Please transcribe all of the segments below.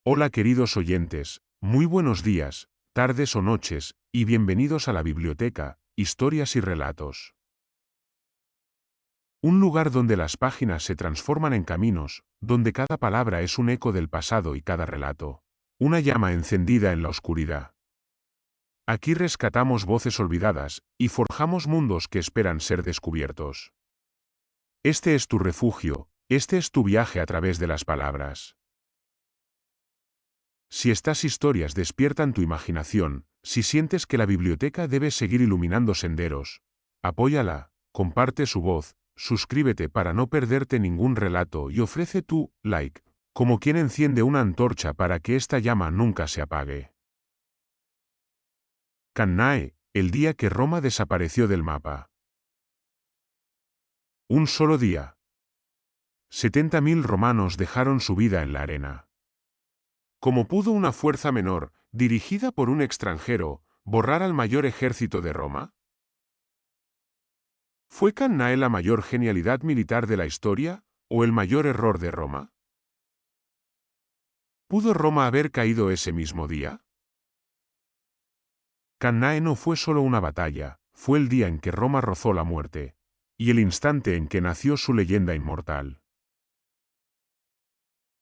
Hola queridos oyentes, muy buenos días, tardes o noches, y bienvenidos a la biblioteca, Historias y Relatos. Un lugar donde las páginas se transforman en caminos, donde cada palabra es un eco del pasado y cada relato, una llama encendida en la oscuridad. Aquí rescatamos voces olvidadas, y forjamos mundos que esperan ser descubiertos. Este es tu refugio, este es tu viaje a través de las palabras. Si estas historias despiertan tu imaginación, si sientes que la biblioteca debe seguir iluminando senderos, apóyala, comparte su voz, suscríbete para no perderte ningún relato y ofrece tu like, como quien enciende una antorcha para que esta llama nunca se apague. Cannae, el día que Roma desapareció del mapa. Un solo día. 70.000 romanos dejaron su vida en la arena. ¿Cómo pudo una fuerza menor, dirigida por un extranjero, borrar al mayor ejército de Roma? ¿Fue Cannae la mayor genialidad militar de la historia, o el mayor error de Roma? ¿Pudo Roma haber caído ese mismo día? Cannae no fue solo una batalla, fue el día en que Roma rozó la muerte, y el instante en que nació su leyenda inmortal.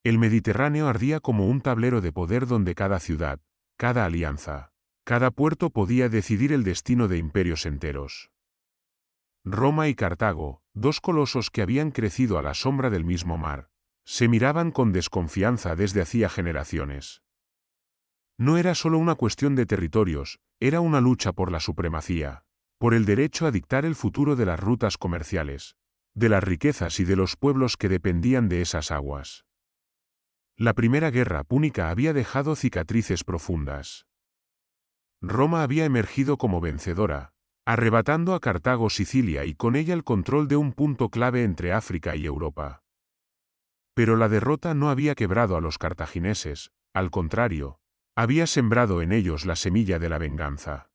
El Mediterráneo ardía como un tablero de poder donde cada ciudad, cada alianza, cada puerto podía decidir el destino de imperios enteros. Roma y Cartago, dos colosos que habían crecido a la sombra del mismo mar, se miraban con desconfianza desde hacía generaciones. No era solo una cuestión de territorios, era una lucha por la supremacía, por el derecho a dictar el futuro de las rutas comerciales, de las riquezas y de los pueblos que dependían de esas aguas. La primera guerra púnica había dejado cicatrices profundas. Roma había emergido como vencedora, arrebatando a Cartago Sicilia y con ella el control de un punto clave entre África y Europa. Pero la derrota no había quebrado a los cartagineses, al contrario, había sembrado en ellos la semilla de la venganza.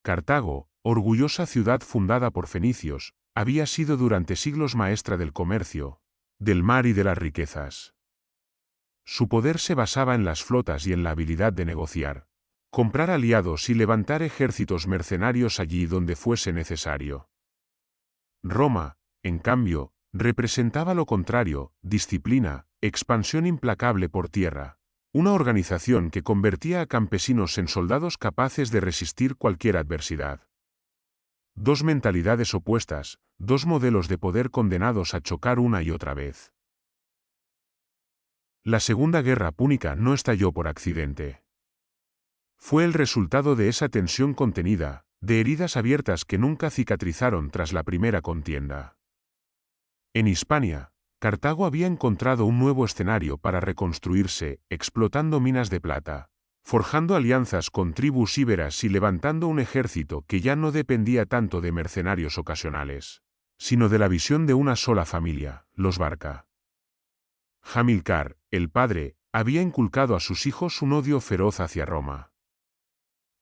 Cartago, orgullosa ciudad fundada por fenicios, había sido durante siglos maestra del comercio, del mar y de las riquezas. Su poder se basaba en las flotas y en la habilidad de negociar, comprar aliados y levantar ejércitos mercenarios allí donde fuese necesario. Roma, en cambio, representaba lo contrario: disciplina, expansión implacable por tierra, una organización que convertía a campesinos en soldados capaces de resistir cualquier adversidad. Dos mentalidades opuestas, dos modelos de poder condenados a chocar una y otra vez. La Segunda Guerra Púnica no estalló por accidente. Fue el resultado de esa tensión contenida, de heridas abiertas que nunca cicatrizaron tras la primera contienda. En Hispania, Cartago había encontrado un nuevo escenario para reconstruirse, explotando minas de plata, forjando alianzas con tribus íberas y levantando un ejército que ya no dependía tanto de mercenarios ocasionales, sino de la visión de una sola familia, los Barca. Hamilcar, el padre, había inculcado a sus hijos un odio feroz hacia Roma.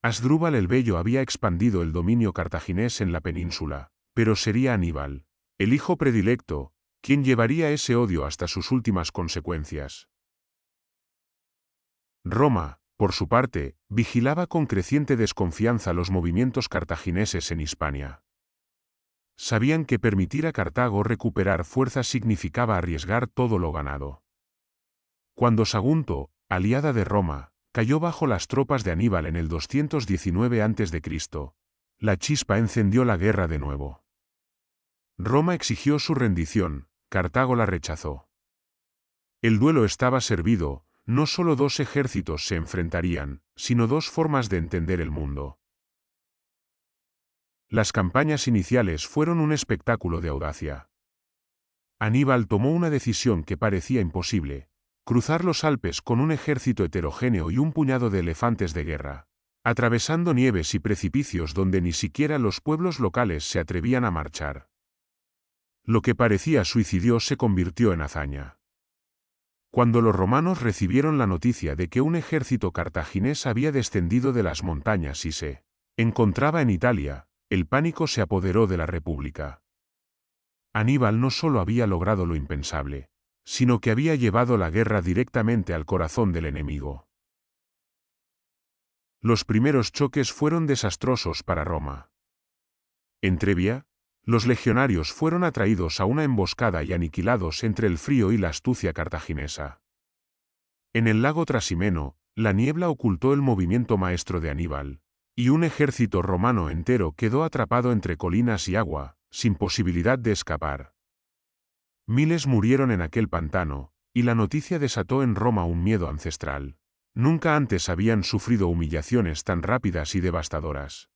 Asdrúbal el Bello había expandido el dominio cartaginés en la península, pero sería Aníbal, el hijo predilecto, quien llevaría ese odio hasta sus últimas consecuencias. Roma, por su parte, vigilaba con creciente desconfianza los movimientos cartagineses en Hispania. Sabían que permitir a Cartago recuperar fuerzas significaba arriesgar todo lo ganado. Cuando Sagunto, aliada de Roma, cayó bajo las tropas de Aníbal en el 219 a.C., la chispa encendió la guerra de nuevo. Roma exigió su rendición, Cartago la rechazó. El duelo estaba servido, no solo dos ejércitos se enfrentarían, sino dos formas de entender el mundo. Las campañas iniciales fueron un espectáculo de audacia. Aníbal tomó una decisión que parecía imposible: cruzar los Alpes con un ejército heterogéneo y un puñado de elefantes de guerra, atravesando nieves y precipicios donde ni siquiera los pueblos locales se atrevían a marchar. Lo que parecía suicidio se convirtió en hazaña. Cuando los romanos recibieron la noticia de que un ejército cartaginés había descendido de las montañas y se encontraba en Italia, el pánico se apoderó de la República. Aníbal no solo había logrado lo impensable, sino que había llevado la guerra directamente al corazón del enemigo. Los primeros choques fueron desastrosos para Roma. En Trebia, los legionarios fueron atraídos a una emboscada y aniquilados entre el frío y la astucia cartaginesa. En el lago Trasimeno, la niebla ocultó el movimiento maestro de Aníbal, y un ejército romano entero quedó atrapado entre colinas y agua, sin posibilidad de escapar. Miles murieron en aquel pantano, y la noticia desató en Roma un miedo ancestral. Nunca antes habían sufrido humillaciones tan rápidas y devastadoras.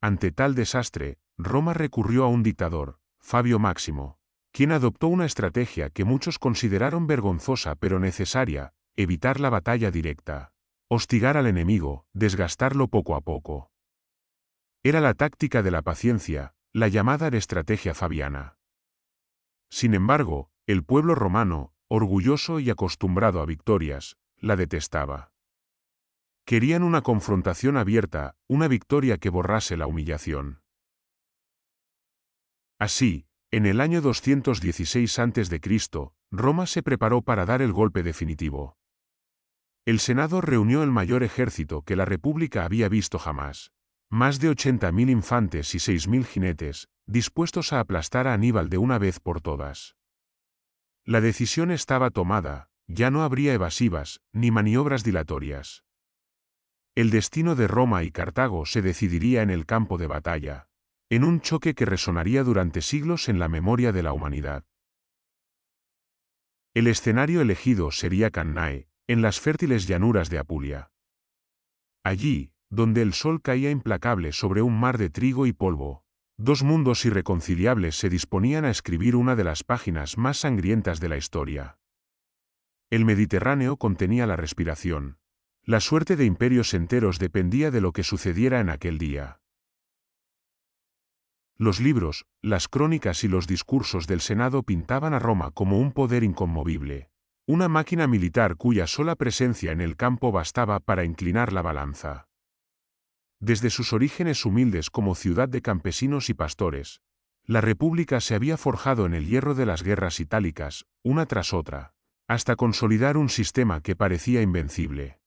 Ante tal desastre, Roma recurrió a un dictador, Fabio Máximo, quien adoptó una estrategia que muchos consideraron vergonzosa pero necesaria: evitar la batalla directa. Hostigar al enemigo, desgastarlo poco a poco. Era la táctica de la paciencia, la llamada estrategia fabiana. Sin embargo, el pueblo romano, orgulloso y acostumbrado a victorias, la detestaba. Querían una confrontación abierta, una victoria que borrase la humillación. Así, en el año 216 a.C., Roma se preparó para dar el golpe definitivo. El Senado reunió el mayor ejército que la República había visto jamás. Más de 80.000 infantes y 6.000 jinetes, dispuestos a aplastar a Aníbal de una vez por todas. La decisión estaba tomada, ya no habría evasivas, ni maniobras dilatorias. El destino de Roma y Cartago se decidiría en el campo de batalla, en un choque que resonaría durante siglos en la memoria de la humanidad. El escenario elegido sería Cannae, en las fértiles llanuras de Apulia. Allí, donde el sol caía implacable sobre un mar de trigo y polvo, dos mundos irreconciliables se disponían a escribir una de las páginas más sangrientas de la historia. El Mediterráneo contenía la respiración. La suerte de imperios enteros dependía de lo que sucediera en aquel día. Los libros, las crónicas y los discursos del Senado pintaban a Roma como un poder inconmovible, una máquina militar cuya sola presencia en el campo bastaba para inclinar la balanza. Desde sus orígenes humildes como ciudad de campesinos y pastores, la República se había forjado en el hierro de las guerras itálicas, una tras otra, hasta consolidar un sistema que parecía invencible.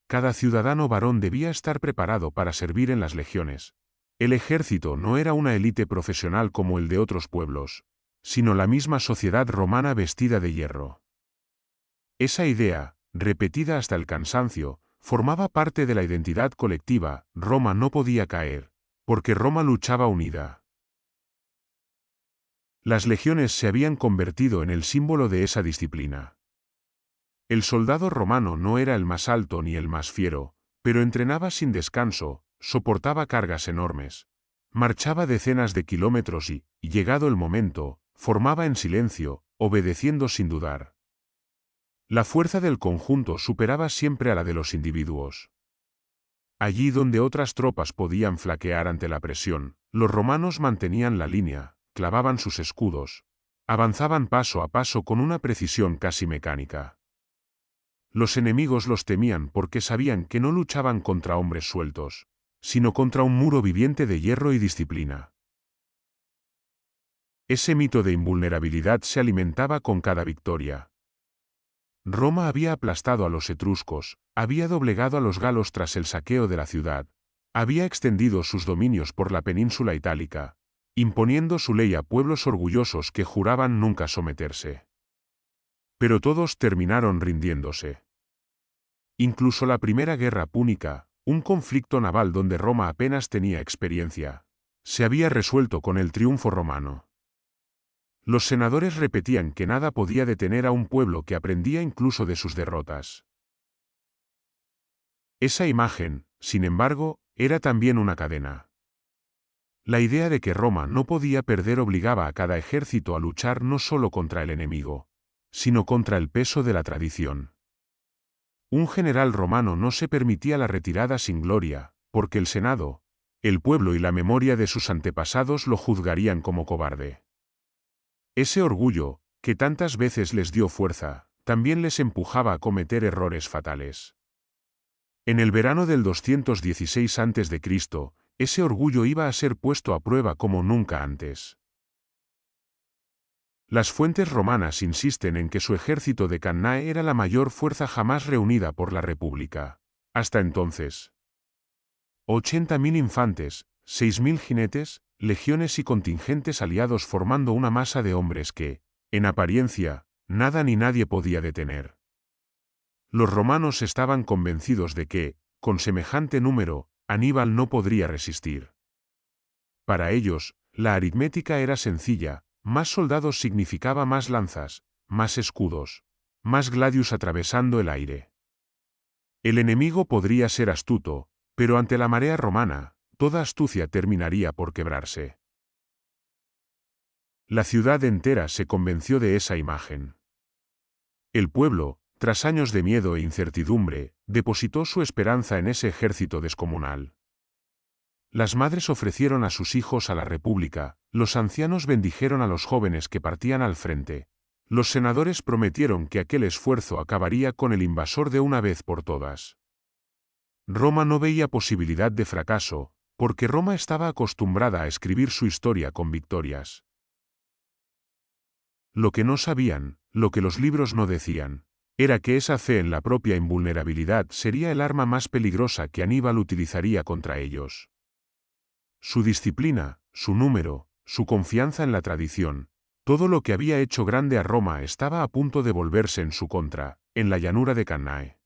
Cada ciudadano varón debía estar preparado para servir en las legiones. El ejército no era una élite profesional como el de otros pueblos, sino la misma sociedad romana vestida de hierro. Esa idea, repetida hasta el cansancio, formaba parte de la identidad colectiva. Roma no podía caer, porque Roma luchaba unida. Las legiones se habían convertido en el símbolo de esa disciplina. El soldado romano no era el más alto ni el más fiero, pero entrenaba sin descanso, soportaba cargas enormes, marchaba decenas de kilómetros y, llegado el momento, formaba en silencio, obedeciendo sin dudar. La fuerza del conjunto superaba siempre a la de los individuos. Allí donde otras tropas podían flaquear ante la presión, los romanos mantenían la línea, clavaban sus escudos, avanzaban paso a paso con una precisión casi mecánica. Los enemigos los temían porque sabían que no luchaban contra hombres sueltos, sino contra un muro viviente de hierro y disciplina. Ese mito de invulnerabilidad se alimentaba con cada victoria. Roma había aplastado a los etruscos, había doblegado a los galos tras el saqueo de la ciudad, había extendido sus dominios por la península itálica, imponiendo su ley a pueblos orgullosos que juraban nunca someterse. Pero todos terminaron rindiéndose. Incluso la Primera Guerra Púnica, un conflicto naval donde Roma apenas tenía experiencia, se había resuelto con el triunfo romano. Los senadores repetían que nada podía detener a un pueblo que aprendía incluso de sus derrotas. Esa imagen, sin embargo, era también una cadena. La idea de que Roma no podía perder obligaba a cada ejército a luchar no solo contra el enemigo, sino contra el peso de la tradición. Un general romano no se permitía la retirada sin gloria, porque el Senado, el pueblo y la memoria de sus antepasados lo juzgarían como cobarde. Ese orgullo, que tantas veces les dio fuerza, también les empujaba a cometer errores fatales. En el verano del 216 a.C., ese orgullo iba a ser puesto a prueba como nunca antes. Las fuentes romanas insisten en que su ejército de Cannae era la mayor fuerza jamás reunida por la República. Hasta entonces. 80.000 infantes, 6.000 jinetes, legiones y contingentes aliados formando una masa de hombres que, en apariencia, nada ni nadie podía detener. Los romanos estaban convencidos de que, con semejante número, Aníbal no podría resistir. Para ellos, la aritmética era sencilla: más soldados significaba más lanzas, más escudos, más gladius atravesando el aire. El enemigo podría ser astuto, pero ante la marea romana, toda astucia terminaría por quebrarse. La ciudad entera se convenció de esa imagen. El pueblo, tras años de miedo e incertidumbre, depositó su esperanza en ese ejército descomunal. Las madres ofrecieron a sus hijos a la República, los ancianos bendijeron a los jóvenes que partían al frente. Los senadores prometieron que aquel esfuerzo acabaría con el invasor de una vez por todas. Roma no veía posibilidad de fracaso, porque Roma estaba acostumbrada a escribir su historia con victorias. Lo que no sabían, lo que los libros no decían, era que esa fe en la propia invulnerabilidad sería el arma más peligrosa que Aníbal utilizaría contra ellos. Su disciplina, su número, su confianza en la tradición, todo lo que había hecho grande a Roma estaba a punto de volverse en su contra, en la llanura de Cannae.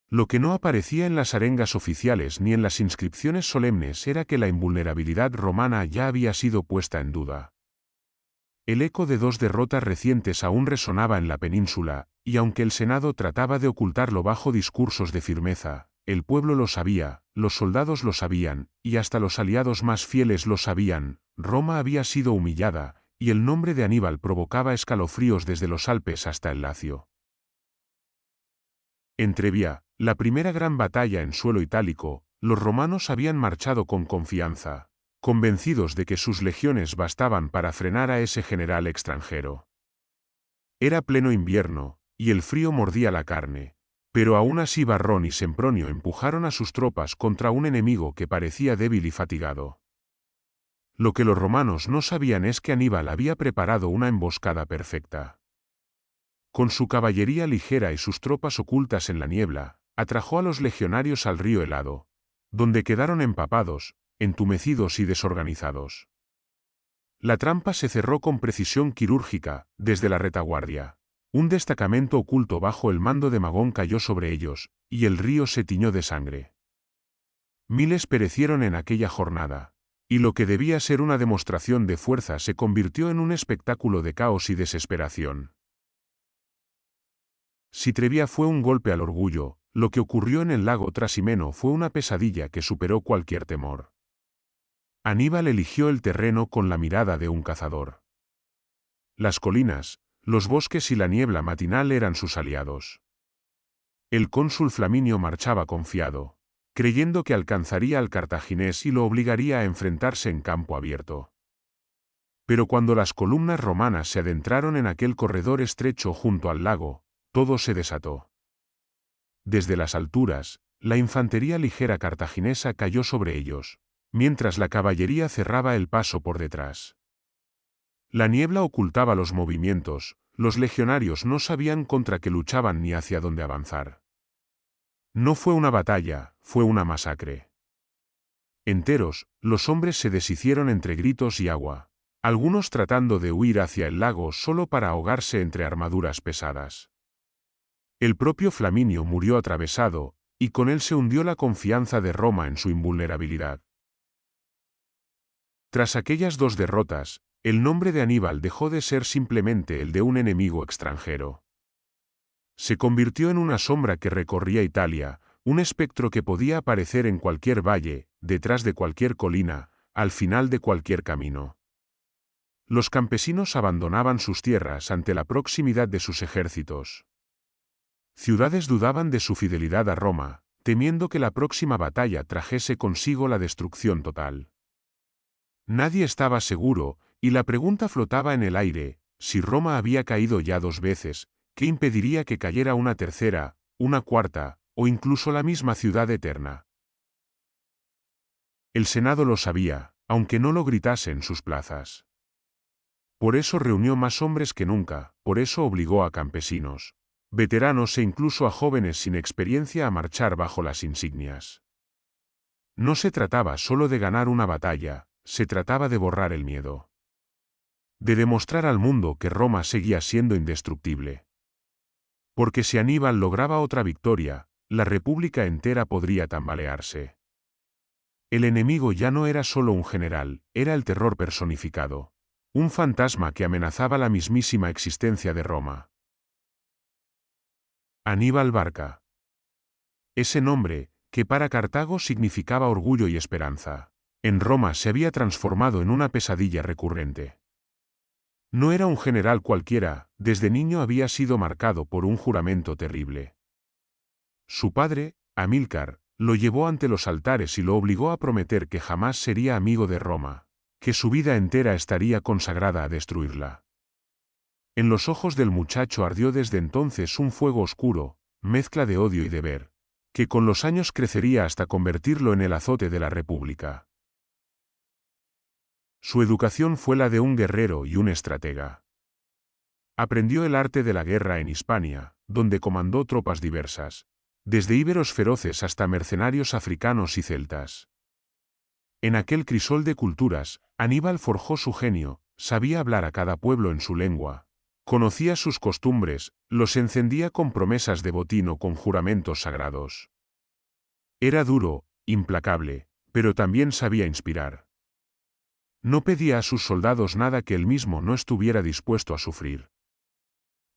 Lo que no aparecía en las arengas oficiales ni en las inscripciones solemnes era que la invulnerabilidad romana ya había sido puesta en duda. El eco de dos derrotas recientes aún resonaba en la península, y aunque el Senado trataba de ocultarlo bajo discursos de firmeza, el pueblo lo sabía, los soldados lo sabían, y hasta los aliados más fieles lo sabían: Roma había sido humillada, y el nombre de Aníbal provocaba escalofríos desde los Alpes hasta el Lacio. En Trebia, la primera gran batalla en suelo itálico, los romanos habían marchado con confianza, convencidos de que sus legiones bastaban para frenar a ese general extranjero. Era pleno invierno, y el frío mordía la carne, pero aún así Varrón y Sempronio empujaron a sus tropas contra un enemigo que parecía débil y fatigado. Lo que los romanos no sabían es que Aníbal había preparado una emboscada perfecta. Con su caballería ligera y sus tropas ocultas en la niebla, atrajo a los legionarios al río helado, donde quedaron empapados, entumecidos y desorganizados. La trampa se cerró con precisión quirúrgica, desde la retaguardia. Un destacamento oculto bajo el mando de Magón cayó sobre ellos, y el río se tiñó de sangre. Miles perecieron en aquella jornada, y lo que debía ser una demostración de fuerza se convirtió en un espectáculo de caos y desesperación. Si Trebia fue un golpe al orgullo, lo que ocurrió en el lago Trasimeno fue una pesadilla que superó cualquier temor. Aníbal eligió el terreno con la mirada de un cazador. Las colinas, los bosques y la niebla matinal eran sus aliados. El cónsul Flaminio marchaba confiado, creyendo que alcanzaría al cartaginés y lo obligaría a enfrentarse en campo abierto. Pero cuando las columnas romanas se adentraron en aquel corredor estrecho junto al lago, todo se desató. Desde las alturas, la infantería ligera cartaginesa cayó sobre ellos, mientras la caballería cerraba el paso por detrás. La niebla ocultaba los movimientos, los legionarios no sabían contra qué luchaban ni hacia dónde avanzar. No fue una batalla, fue una masacre. Enteros, los hombres se deshicieron entre gritos y agua, algunos tratando de huir hacia el lago solo para ahogarse entre armaduras pesadas. El propio Flaminio murió atravesado, y con él se hundió la confianza de Roma en su invulnerabilidad. Tras aquellas dos derrotas, el nombre de Aníbal dejó de ser simplemente el de un enemigo extranjero. Se convirtió en una sombra que recorría Italia, un espectro que podía aparecer en cualquier valle, detrás de cualquier colina, al final de cualquier camino. Los campesinos abandonaban sus tierras ante la proximidad de sus ejércitos. Ciudades dudaban de su fidelidad a Roma, temiendo que la próxima batalla trajese consigo la destrucción total. Nadie estaba seguro, y la pregunta flotaba en el aire: si Roma había caído ya dos veces, ¿qué impediría que cayera una tercera, una cuarta, o incluso la misma ciudad eterna? El Senado lo sabía, aunque no lo gritase en sus plazas. Por eso reunió más hombres que nunca, por eso obligó a campesinos, veteranos e incluso a jóvenes sin experiencia a marchar bajo las insignias. No se trataba solo de ganar una batalla, se trataba de borrar el miedo. De demostrar al mundo que Roma seguía siendo indestructible. Porque si Aníbal lograba otra victoria, la república entera podría tambalearse. El enemigo ya no era solo un general, era el terror personificado. Un fantasma que amenazaba la mismísima existencia de Roma. Aníbal Barca. Ese nombre, que para Cartago significaba orgullo y esperanza, en Roma se había transformado en una pesadilla recurrente. No era un general cualquiera, desde niño había sido marcado por un juramento terrible. Su padre, Amílcar, lo llevó ante los altares y lo obligó a prometer que jamás sería amigo de Roma, que su vida entera estaría consagrada a destruirla. En los ojos del muchacho ardió desde entonces un fuego oscuro, mezcla de odio y deber, que con los años crecería hasta convertirlo en el azote de la República. Su educación fue la de un guerrero y un estratega. Aprendió el arte de la guerra en Hispania, donde comandó tropas diversas, desde íberos feroces hasta mercenarios africanos y celtas. En aquel crisol de culturas, Aníbal forjó su genio, sabía hablar a cada pueblo en su lengua, conocía sus costumbres, los encendía con promesas de botín o con juramentos sagrados. Era duro, implacable, pero también sabía inspirar. No pedía a sus soldados nada que él mismo no estuviera dispuesto a sufrir.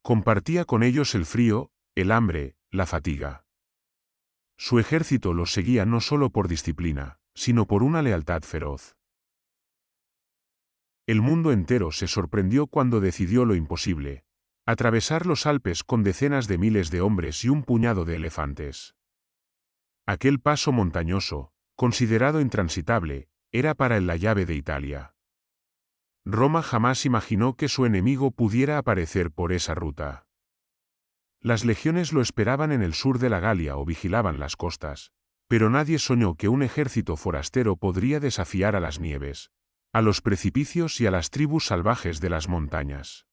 Compartía con ellos el frío, el hambre, la fatiga. Su ejército los seguía no solo por disciplina, sino por una lealtad feroz. El mundo entero se sorprendió cuando decidió lo imposible: atravesar los Alpes con decenas de miles de hombres y un puñado de elefantes. Aquel paso montañoso, considerado intransitable, era para él la llave de Italia. Roma jamás imaginó que su enemigo pudiera aparecer por esa ruta. Las legiones lo esperaban en el sur de la Galia o vigilaban las costas, pero nadie soñó que un ejército forastero podría desafiar a las nieves, a los precipicios y a las tribus salvajes de las montañas.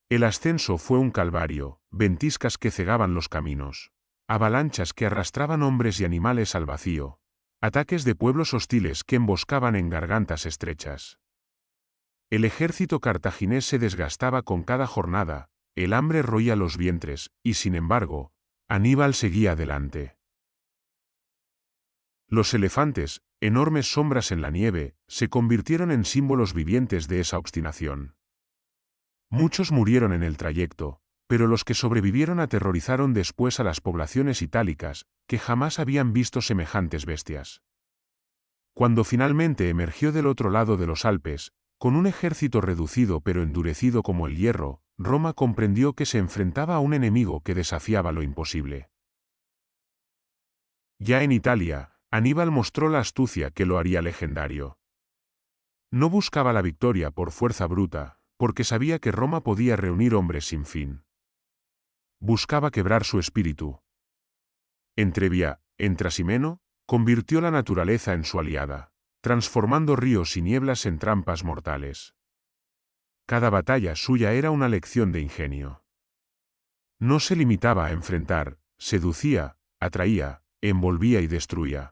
El ascenso fue un calvario, ventiscas que cegaban los caminos, avalanchas que arrastraban hombres y animales al vacío, ataques de pueblos hostiles que emboscaban en gargantas estrechas. El ejército cartaginés se desgastaba con cada jornada, el hambre roía los vientres, y sin embargo, Aníbal seguía adelante. Los elefantes, enormes sombras en la nieve, se convirtieron en símbolos vivientes de esa obstinación. Muchos murieron en el trayecto, pero los que sobrevivieron aterrorizaron después a las poblaciones itálicas, que jamás habían visto semejantes bestias. Cuando finalmente emergió del otro lado de los Alpes, con un ejército reducido pero endurecido como el hierro, Roma comprendió que se enfrentaba a un enemigo que desafiaba lo imposible. Ya en Italia, Aníbal mostró la astucia que lo haría legendario. No buscaba la victoria por fuerza bruta, porque sabía que Roma podía reunir hombres sin fin. Buscaba quebrar su espíritu. En Trebia, en Trasimeno, convirtió la naturaleza en su aliada, transformando ríos y nieblas en trampas mortales. Cada batalla suya era una lección de ingenio. No se limitaba a enfrentar, seducía, atraía, envolvía y destruía.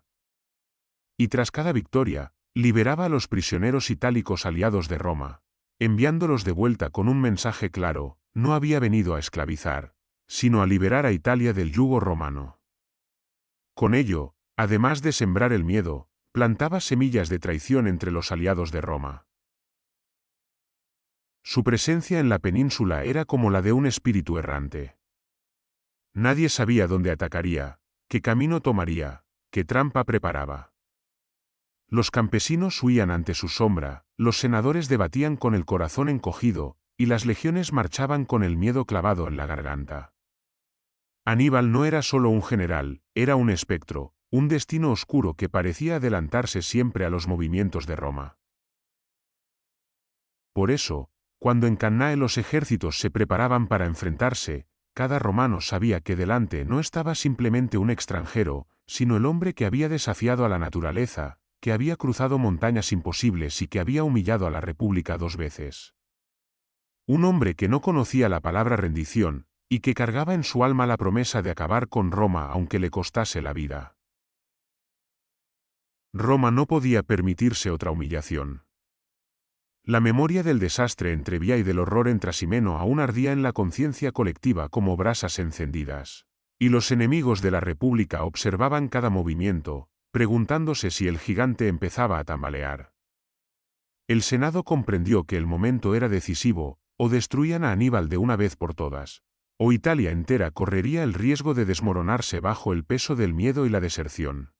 Y tras cada victoria, liberaba a los prisioneros itálicos aliados de Roma, enviándolos de vuelta con un mensaje claro: no había venido a esclavizar, sino a liberar a Italia del yugo romano. Con ello, además de sembrar el miedo, plantaba semillas de traición entre los aliados de Roma. Su presencia en la península era como la de un espíritu errante. Nadie sabía dónde atacaría, qué camino tomaría, qué trampa preparaba. Los campesinos huían ante su sombra, los senadores debatían con el corazón encogido, y las legiones marchaban con el miedo clavado en la garganta. Aníbal no era solo un general, era un espectro, un destino oscuro que parecía adelantarse siempre a los movimientos de Roma. Por eso, cuando en Cannae los ejércitos se preparaban para enfrentarse, cada romano sabía que delante no estaba simplemente un extranjero, sino el hombre que había desafiado a la naturaleza, que había cruzado montañas imposibles y que había humillado a la República 2 veces. Un hombre que no conocía la palabra rendición, y que cargaba en su alma la promesa de acabar con Roma aunque le costase la vida. Roma no podía permitirse otra humillación. La memoria del desastre en Trevia y del horror en Trasimeno aún ardía en la conciencia colectiva como brasas encendidas. Y los enemigos de la República observaban cada movimiento, preguntándose si el gigante empezaba a tambalear. El Senado comprendió que el momento era decisivo, o destruían a Aníbal de una vez por todas, o Italia entera correría el riesgo de desmoronarse bajo el peso del miedo y la deserción.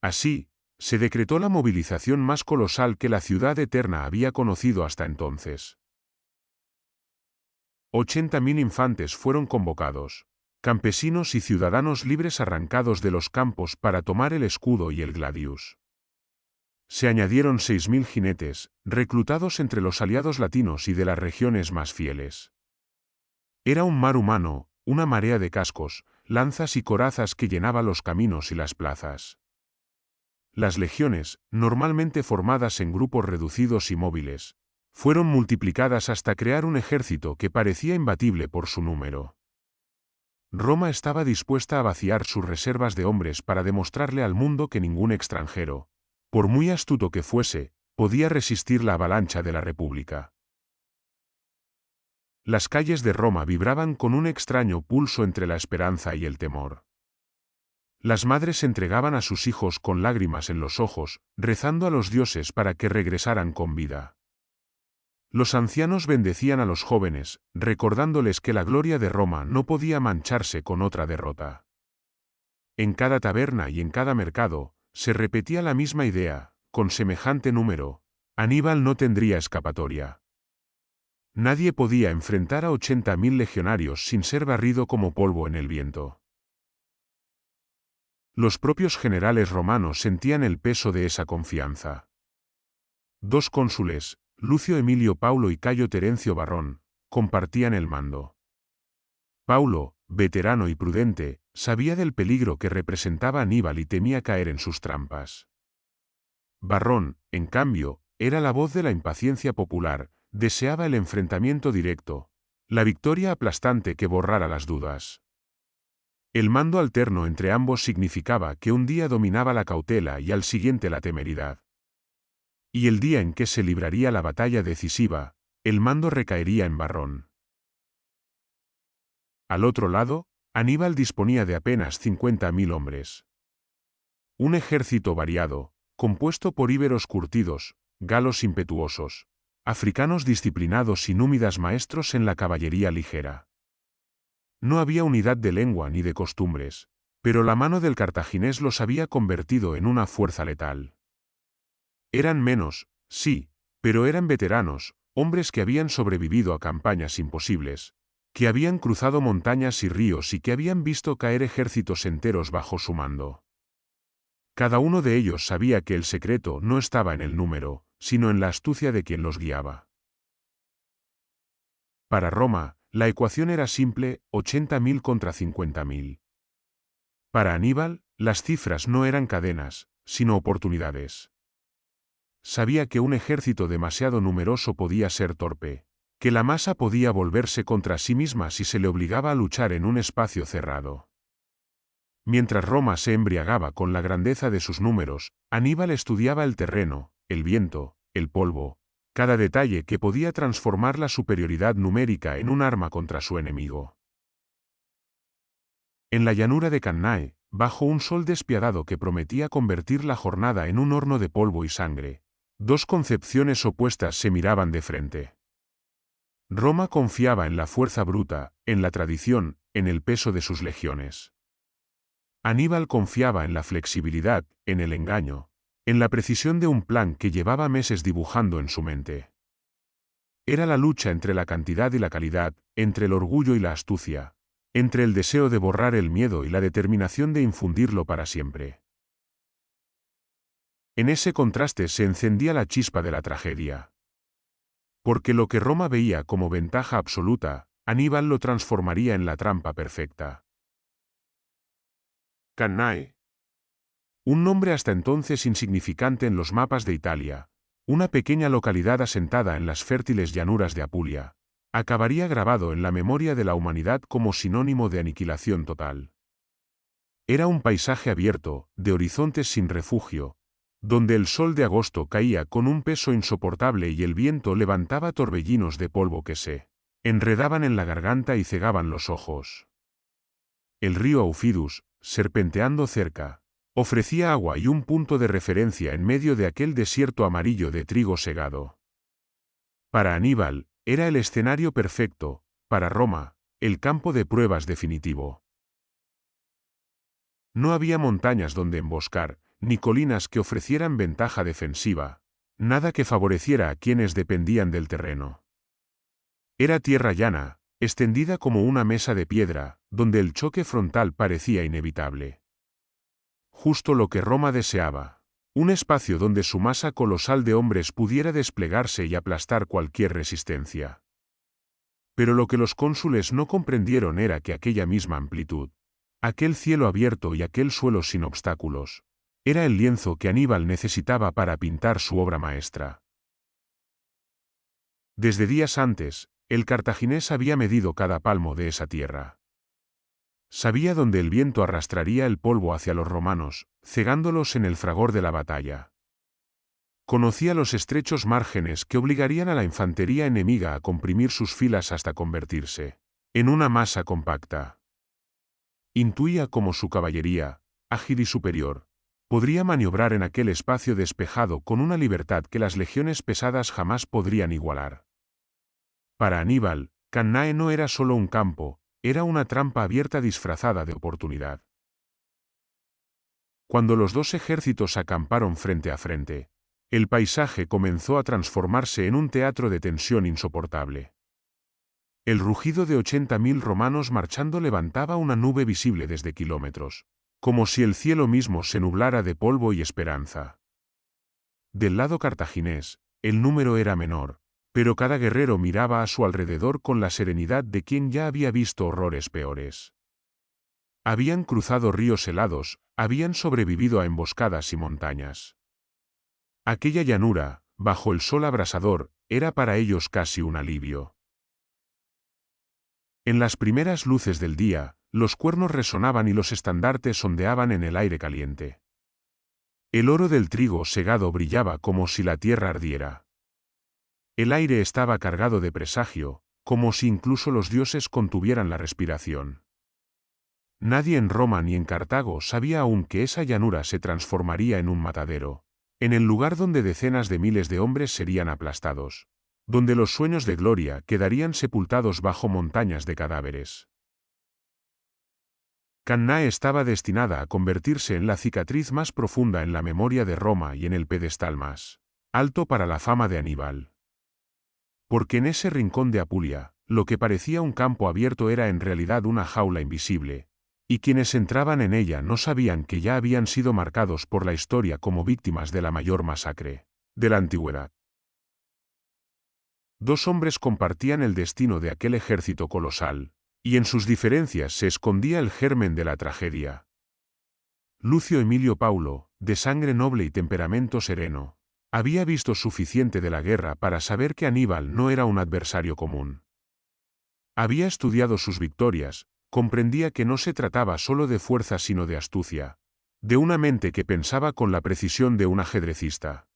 Así, se decretó la movilización más colosal que la ciudad eterna había conocido hasta entonces. 80.000 infantes fueron convocados, campesinos y ciudadanos libres arrancados de los campos para tomar el escudo y el gladius. Se añadieron 6.000 jinetes, reclutados entre los aliados latinos y de las regiones más fieles. Era un mar humano, una marea de cascos, lanzas y corazas que llenaba los caminos y las plazas. Las legiones, normalmente formadas en grupos reducidos y móviles, fueron multiplicadas hasta crear un ejército que parecía imbatible por su número. Roma estaba dispuesta a vaciar sus reservas de hombres para demostrarle al mundo que ningún extranjero, por muy astuto que fuese, podía resistir la avalancha de la República. Las calles de Roma vibraban con un extraño pulso entre la esperanza y el temor. Las madres entregaban a sus hijos con lágrimas en los ojos, rezando a los dioses para que regresaran con vida. Los ancianos bendecían a los jóvenes, recordándoles que la gloria de Roma no podía mancharse con otra derrota. En cada taberna y en cada mercado, se repetía la misma idea, con semejante número: Aníbal no tendría escapatoria. Nadie podía enfrentar a 80.000 legionarios sin ser barrido como polvo en el viento. Los propios generales romanos sentían el peso de esa confianza. Dos cónsules, Lucio Emilio Paulo y Cayo Terencio Varrón, compartían el mando. Paulo, veterano y prudente, sabía del peligro que representaba Aníbal y temía caer en sus trampas. Varrón, en cambio, era la voz de la impaciencia popular, deseaba el enfrentamiento directo, la victoria aplastante que borrara las dudas. El mando alterno entre ambos significaba que un día dominaba la cautela y al siguiente la temeridad. Y el día en que se libraría la batalla decisiva, el mando recaería en Varrón. Al otro lado, Aníbal disponía de apenas 50.000 hombres. Un ejército variado, compuesto por íberos curtidos, galos impetuosos, africanos disciplinados y númidas maestros en la caballería ligera. No había unidad de lengua ni de costumbres, pero la mano del cartaginés los había convertido en una fuerza letal. Eran menos, sí, pero eran veteranos, hombres que habían sobrevivido a campañas imposibles, que habían cruzado montañas y ríos y que habían visto caer ejércitos enteros bajo su mando. Cada uno de ellos sabía que el secreto no estaba en el número, sino en la astucia de quien los guiaba. Para Roma, la ecuación era simple: 80.000 contra 50.000. Para Aníbal, las cifras no eran cadenas, sino oportunidades. Sabía que un ejército demasiado numeroso podía ser torpe, que la masa podía volverse contra sí misma si se le obligaba a luchar en un espacio cerrado. Mientras Roma se embriagaba con la grandeza de sus números, Aníbal estudiaba el terreno, el viento, el polvo, cada detalle que podía transformar la superioridad numérica en un arma contra su enemigo. En la llanura de Cannae, bajo un sol despiadado que prometía convertir la jornada en un horno de polvo y sangre, dos concepciones opuestas se miraban de frente. Roma confiaba en la fuerza bruta, en la tradición, en el peso de sus legiones. Aníbal confiaba en la flexibilidad, en el engaño, en la precisión de un plan que llevaba meses dibujando en su mente. Era la lucha entre la cantidad y la calidad, entre el orgullo y la astucia, entre el deseo de borrar el miedo y la determinación de infundirlo para siempre. En ese contraste se encendía la chispa de la tragedia. Porque lo que Roma veía como ventaja absoluta, Aníbal lo transformaría en la trampa perfecta. Cannae. Un nombre hasta entonces insignificante en los mapas de Italia, una pequeña localidad asentada en las fértiles llanuras de Apulia, acabaría grabado en la memoria de la humanidad como sinónimo de aniquilación total. Era un paisaje abierto, de horizontes sin refugio, donde el sol de agosto caía con un peso insoportable y el viento levantaba torbellinos de polvo que se enredaban en la garganta y cegaban los ojos. El río Aufidus, serpenteando cerca, ofrecía agua y un punto de referencia en medio de aquel desierto amarillo de trigo segado. Para Aníbal, era el escenario perfecto; para Roma, el campo de pruebas definitivo. No había montañas donde emboscar, ni colinas que ofrecieran ventaja defensiva, nada que favoreciera a quienes dependían del terreno. Era tierra llana, extendida como una mesa de piedra, donde el choque frontal parecía inevitable. Justo lo que Roma deseaba. Un espacio donde su masa colosal de hombres pudiera desplegarse y aplastar cualquier resistencia. Pero lo que los cónsules no comprendieron era que aquella misma amplitud, aquel cielo abierto y aquel suelo sin obstáculos, era el lienzo que Aníbal necesitaba para pintar su obra maestra. Desde días antes, el cartaginés había medido cada palmo de esa tierra. Sabía dónde el viento arrastraría el polvo hacia los romanos, cegándolos en el fragor de la batalla. Conocía los estrechos márgenes que obligarían a la infantería enemiga a comprimir sus filas hasta convertirse en una masa compacta. Intuía cómo su caballería, ágil y superior, podría maniobrar en aquel espacio despejado con una libertad que las legiones pesadas jamás podrían igualar. Para Aníbal, Cannae no era solo un campo, era una trampa abierta disfrazada de oportunidad. Cuando los dos ejércitos acamparon frente a frente, el paisaje comenzó a transformarse en un teatro de tensión insoportable. El rugido de 80.000 romanos marchando levantaba una nube visible desde kilómetros, como si el cielo mismo se nublara de polvo y esperanza. Del lado cartaginés, el número era menor, pero cada guerrero miraba a su alrededor con la serenidad de quien ya había visto horrores peores. Habían cruzado ríos helados, habían sobrevivido a emboscadas y montañas. Aquella llanura, bajo el sol abrasador, era para ellos casi un alivio. En las primeras luces del día, los cuernos resonaban y los estandartes ondeaban en el aire caliente. El oro del trigo segado brillaba como si la tierra ardiera. El aire estaba cargado de presagio, como si incluso los dioses contuvieran la respiración. Nadie en Roma ni en Cartago sabía aún que esa llanura se transformaría en un matadero, en el lugar donde decenas de miles de hombres serían aplastados, donde los sueños de gloria quedarían sepultados bajo montañas de cadáveres. Cannae estaba destinada a convertirse en la cicatriz más profunda en la memoria de Roma y en el pedestal más alto para la fama de Aníbal. Porque en ese rincón de Apulia, lo que parecía un campo abierto era en realidad una jaula invisible, y quienes entraban en ella no sabían que ya habían sido marcados por la historia como víctimas de la mayor masacre de la antigüedad. Dos hombres compartían el destino de aquel ejército colosal, y en sus diferencias se escondía el germen de la tragedia. Lucio Emilio Paulo, de sangre noble y temperamento sereno, había visto suficiente de la guerra para saber que Aníbal no era un adversario común. Había estudiado sus victorias, comprendía que no se trataba solo de fuerza sino de astucia, de una mente que pensaba con la precisión de un ajedrecista.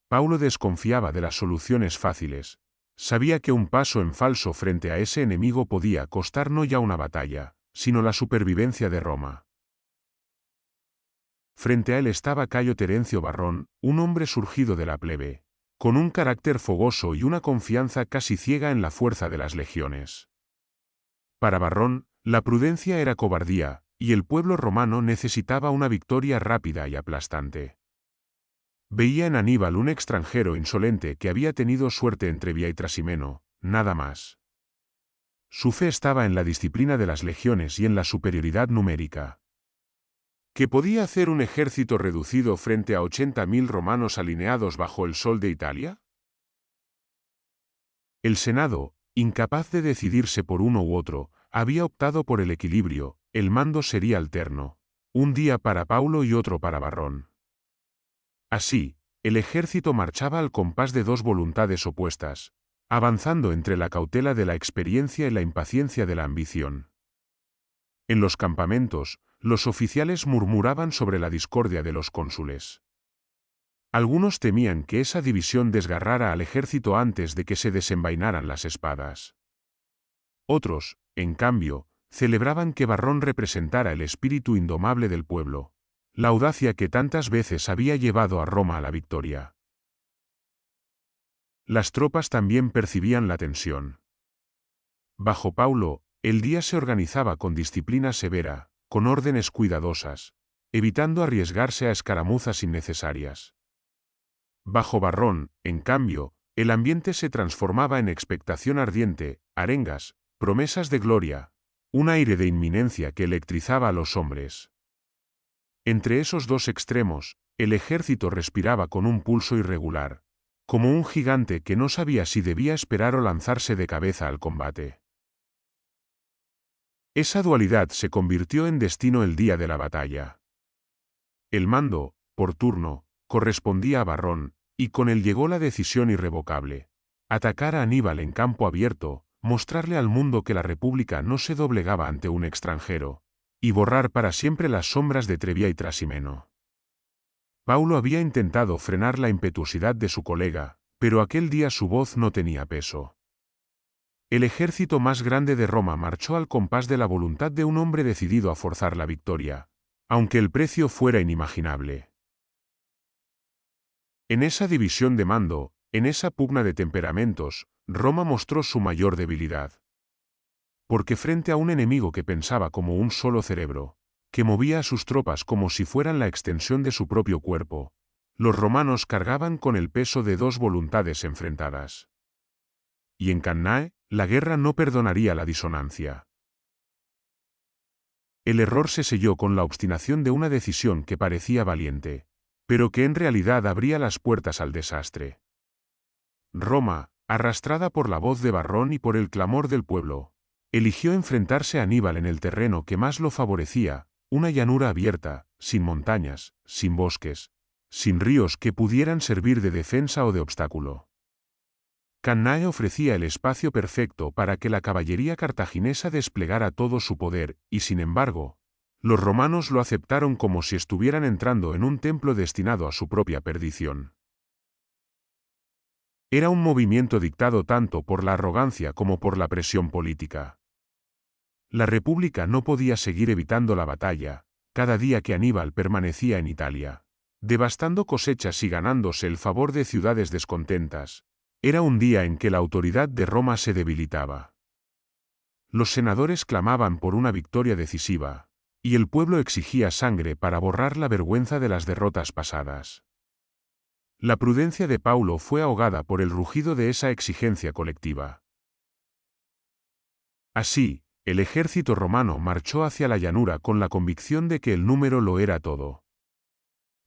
Paulo desconfiaba de las soluciones fáciles, sabía que un paso en falso frente a ese enemigo podía costar no ya una batalla, sino la supervivencia de Roma. Frente a él estaba Cayo Terencio Varrón, un hombre surgido de la plebe, con un carácter fogoso y una confianza casi ciega en la fuerza de las legiones. Para Varrón, la prudencia era cobardía, y el pueblo romano necesitaba una victoria rápida y aplastante. Veía en Aníbal un extranjero insolente que había tenido suerte en Trevia y Trasimeno, nada más. Su fe estaba en la disciplina de las legiones y en la superioridad numérica. ¿Qué podía hacer un ejército reducido frente a 80.000 romanos alineados bajo el sol de Italia? El Senado, incapaz de decidirse por uno u otro, había optado por el equilibrio, el mando sería alterno, un día para Paulo y otro para Varrón. Así, el ejército marchaba al compás de dos voluntades opuestas, avanzando entre la cautela de la experiencia y la impaciencia de la ambición. En los campamentos, los oficiales murmuraban sobre la discordia de los cónsules. Algunos temían que esa división desgarrara al ejército antes de que se desenvainaran las espadas. Otros, en cambio, celebraban que Varrón representara el espíritu indomable del pueblo, la audacia que tantas veces había llevado a Roma a la victoria. Las tropas también percibían la tensión. Bajo Paulo, el día se organizaba con disciplina severa, con órdenes cuidadosas, evitando arriesgarse a escaramuzas innecesarias. Bajo Varrón, en cambio, el ambiente se transformaba en expectación ardiente, arengas, promesas de gloria, un aire de inminencia que electrizaba a los hombres. Entre esos dos extremos, el ejército respiraba con un pulso irregular, como un gigante que no sabía si debía esperar o lanzarse de cabeza al combate. Esa dualidad se convirtió en destino el día de la batalla. El mando, por turno, correspondía a Varrón, y con él llegó la decisión irrevocable: atacar a Aníbal en campo abierto, mostrarle al mundo que la República no se doblegaba ante un extranjero, y borrar para siempre las sombras de Trevia y Trasimeno. Paulo había intentado frenar la impetuosidad de su colega, pero aquel día su voz no tenía peso. El ejército más grande de Roma marchó al compás de la voluntad de un hombre decidido a forzar la victoria, aunque el precio fuera inimaginable. En esa división de mando, en esa pugna de temperamentos, Roma mostró su mayor debilidad. Porque frente a un enemigo que pensaba como un solo cerebro, que movía a sus tropas como si fueran la extensión de su propio cuerpo, los romanos cargaban con el peso de dos voluntades enfrentadas. Y en Cannae, la guerra no perdonaría la disonancia. El error se selló con la obstinación de una decisión que parecía valiente, pero que en realidad abría las puertas al desastre. Roma, arrastrada por la voz de Varrón y por el clamor del pueblo, eligió enfrentarse a Aníbal en el terreno que más lo favorecía, una llanura abierta, sin montañas, sin bosques, sin ríos que pudieran servir de defensa o de obstáculo. Cannae ofrecía el espacio perfecto para que la caballería cartaginesa desplegara todo su poder, y sin embargo, los romanos lo aceptaron como si estuvieran entrando en un templo destinado a su propia perdición. Era un movimiento dictado tanto por la arrogancia como por la presión política. La República no podía seguir evitando la batalla, cada día que Aníbal permanecía en Italia, devastando cosechas y ganándose el favor de ciudades descontentas. Era un día en que la autoridad de Roma se debilitaba. Los senadores clamaban por una victoria decisiva, y el pueblo exigía sangre para borrar la vergüenza de las derrotas pasadas. La prudencia de Paulo fue ahogada por el rugido de esa exigencia colectiva. Así, el ejército romano marchó hacia la llanura con la convicción de que el número lo era todo.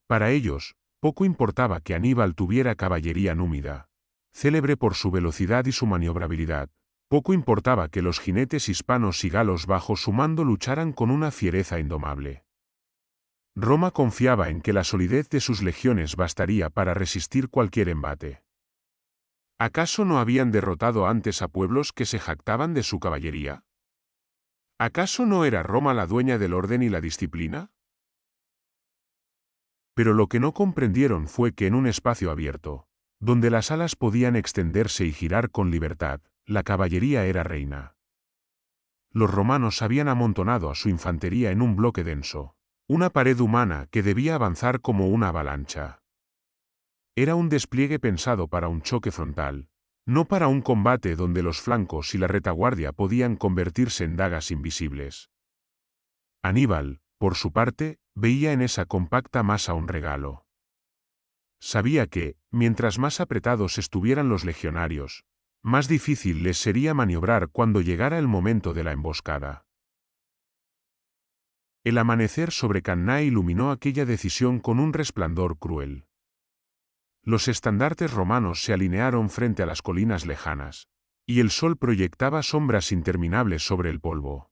Para ellos, poco importaba que Aníbal tuviera caballería númida, célebre por su velocidad y su maniobrabilidad. Poco importaba que los jinetes hispanos y galos bajo su mando lucharan con una fiereza indomable. Roma confiaba en que la solidez de sus legiones bastaría para resistir cualquier embate. ¿Acaso no habían derrotado antes a pueblos que se jactaban de su caballería? ¿Acaso no era Roma la dueña del orden y la disciplina? Pero lo que no comprendieron fue que en un espacio abierto, donde las alas podían extenderse y girar con libertad, la caballería era reina. Los romanos habían amontonado a su infantería en un bloque denso, una pared humana que debía avanzar como una avalancha. Era un despliegue pensado para un choque frontal, no para un combate donde los flancos y la retaguardia podían convertirse en dagas invisibles. Aníbal, por su parte, veía en esa compacta masa un regalo. Sabía que, mientras más apretados estuvieran los legionarios, más difícil les sería maniobrar cuando llegara el momento de la emboscada. El amanecer sobre Cannae iluminó aquella decisión con un resplandor cruel. Los estandartes romanos se alinearon frente a las colinas lejanas, y el sol proyectaba sombras interminables sobre el polvo.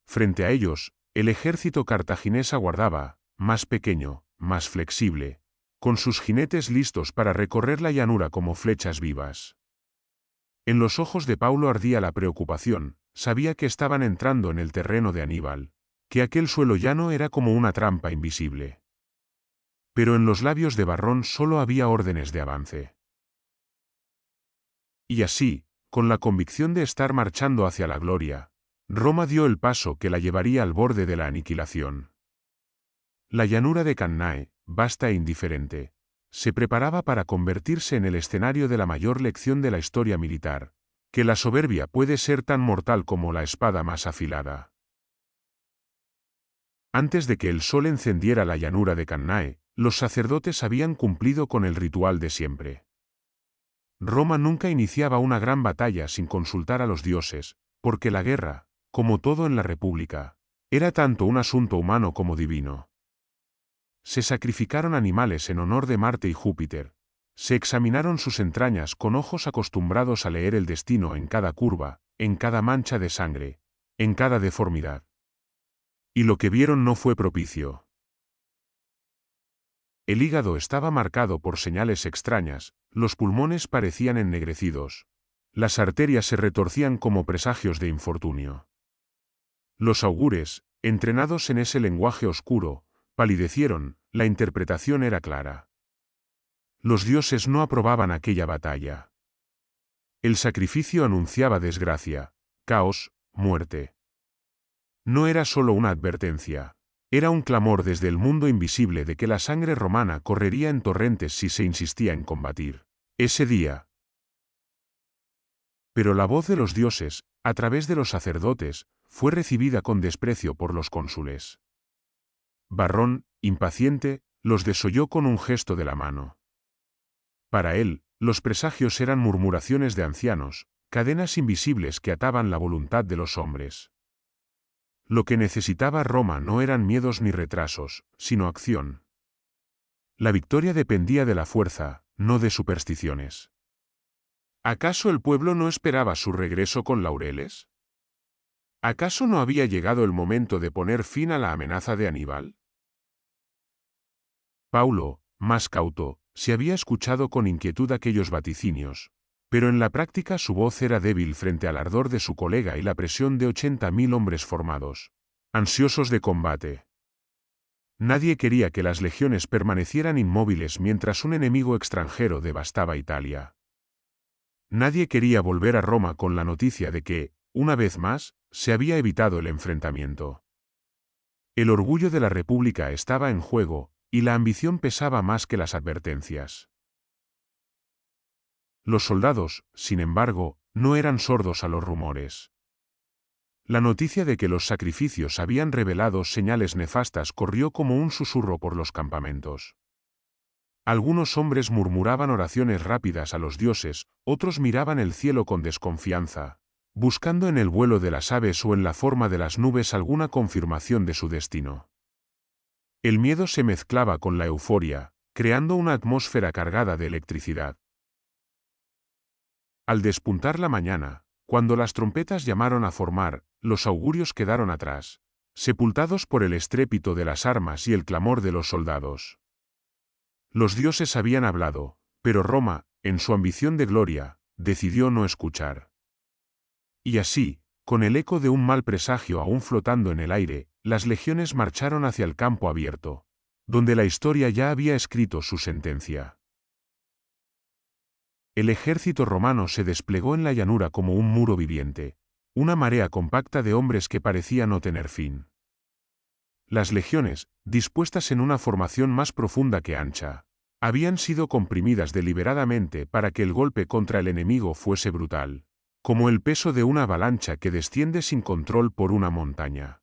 Frente a ellos, el ejército cartaginés aguardaba, más pequeño, más flexible, con sus jinetes listos para recorrer la llanura como flechas vivas. En los ojos de Paulo ardía la preocupación, sabía que estaban entrando en el terreno de Aníbal, que aquel suelo llano era como una trampa invisible. Pero en los labios de Varrón solo había órdenes de avance. Y así, con la convicción de estar marchando hacia la gloria, Roma dio el paso que la llevaría al borde de la aniquilación. La llanura de Cannae, vasta e indiferente, se preparaba para convertirse en el escenario de la mayor lección de la historia militar, que la soberbia puede ser tan mortal como la espada más afilada. Antes de que el sol encendiera la llanura de Cannae, los sacerdotes habían cumplido con el ritual de siempre. Roma nunca iniciaba una gran batalla sin consultar a los dioses, porque la guerra, como todo en la República, era tanto un asunto humano como divino. Se sacrificaron animales en honor de Marte y Júpiter. Se examinaron sus entrañas con ojos acostumbrados a leer el destino en cada curva, en cada mancha de sangre, en cada deformidad. Y lo que vieron no fue propicio. El hígado estaba marcado por señales extrañas, los pulmones parecían ennegrecidos. Las arterias se retorcían como presagios de infortunio. Los augures, entrenados en ese lenguaje oscuro, palidecieron, la interpretación era clara. Los dioses no aprobaban aquella batalla. El sacrificio anunciaba desgracia, caos, muerte. No era solo una advertencia. Era un clamor desde el mundo invisible de que la sangre romana correría en torrentes si se insistía en combatir ese día. Pero la voz de los dioses, a través de los sacerdotes, fue recibida con desprecio por los cónsules. Varrón, impaciente, los desoyó con un gesto de la mano. Para él, los presagios eran murmuraciones de ancianos, cadenas invisibles que ataban la voluntad de los hombres. Lo que necesitaba Roma no eran miedos ni retrasos, sino acción. La victoria dependía de la fuerza, no de supersticiones. ¿Acaso el pueblo no esperaba su regreso con laureles? ¿Acaso no había llegado el momento de poner fin a la amenaza de Aníbal? Paulo, más cauto, se había escuchado con inquietud aquellos vaticinios, pero en la práctica su voz era débil frente al ardor de su colega y la presión de 80.000 hombres formados, ansiosos de combate. Nadie quería que las legiones permanecieran inmóviles mientras un enemigo extranjero devastaba Italia. Nadie quería volver a Roma con la noticia de que, una vez más, se había evitado el enfrentamiento. El orgullo de la República estaba en juego, y la ambición pesaba más que las advertencias. Los soldados, sin embargo, no eran sordos a los rumores. La noticia de que los sacrificios habían revelado señales nefastas corrió como un susurro por los campamentos. Algunos hombres murmuraban oraciones rápidas a los dioses, otros miraban el cielo con desconfianza, buscando en el vuelo de las aves o en la forma de las nubes alguna confirmación de su destino. El miedo se mezclaba con la euforia, creando una atmósfera cargada de electricidad. Al despuntar la mañana, cuando las trompetas llamaron a formar, los augurios quedaron atrás, sepultados por el estrépito de las armas y el clamor de los soldados. Los dioses habían hablado, pero Roma, en su ambición de gloria, decidió no escuchar. Y así, con el eco de un mal presagio aún flotando en el aire, las legiones marcharon hacia el campo abierto, donde la historia ya había escrito su sentencia. El ejército romano se desplegó en la llanura como un muro viviente, una marea compacta de hombres que parecía no tener fin. Las legiones, dispuestas en una formación más profunda que ancha, habían sido comprimidas deliberadamente para que el golpe contra el enemigo fuese brutal, como el peso de una avalancha que desciende sin control por una montaña.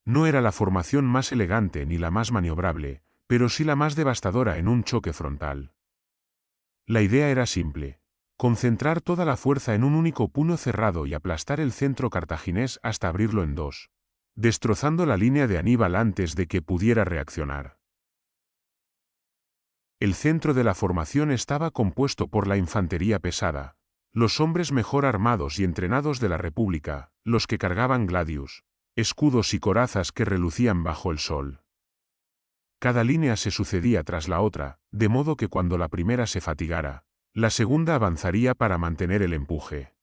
No era la formación más elegante ni la más maniobrable, pero sí la más devastadora en un choque frontal. La idea era simple: concentrar toda la fuerza en un único puño cerrado y aplastar el centro cartaginés hasta abrirlo en dos, destrozando la línea de Aníbal antes de que pudiera reaccionar. El centro de la formación estaba compuesto por la infantería pesada, los hombres mejor armados y entrenados de la República, los que cargaban gladius, escudos y corazas que relucían bajo el sol. Cada línea se sucedía tras la otra, de modo que cuando la primera se fatigara, la segunda avanzaría para mantener el empuje.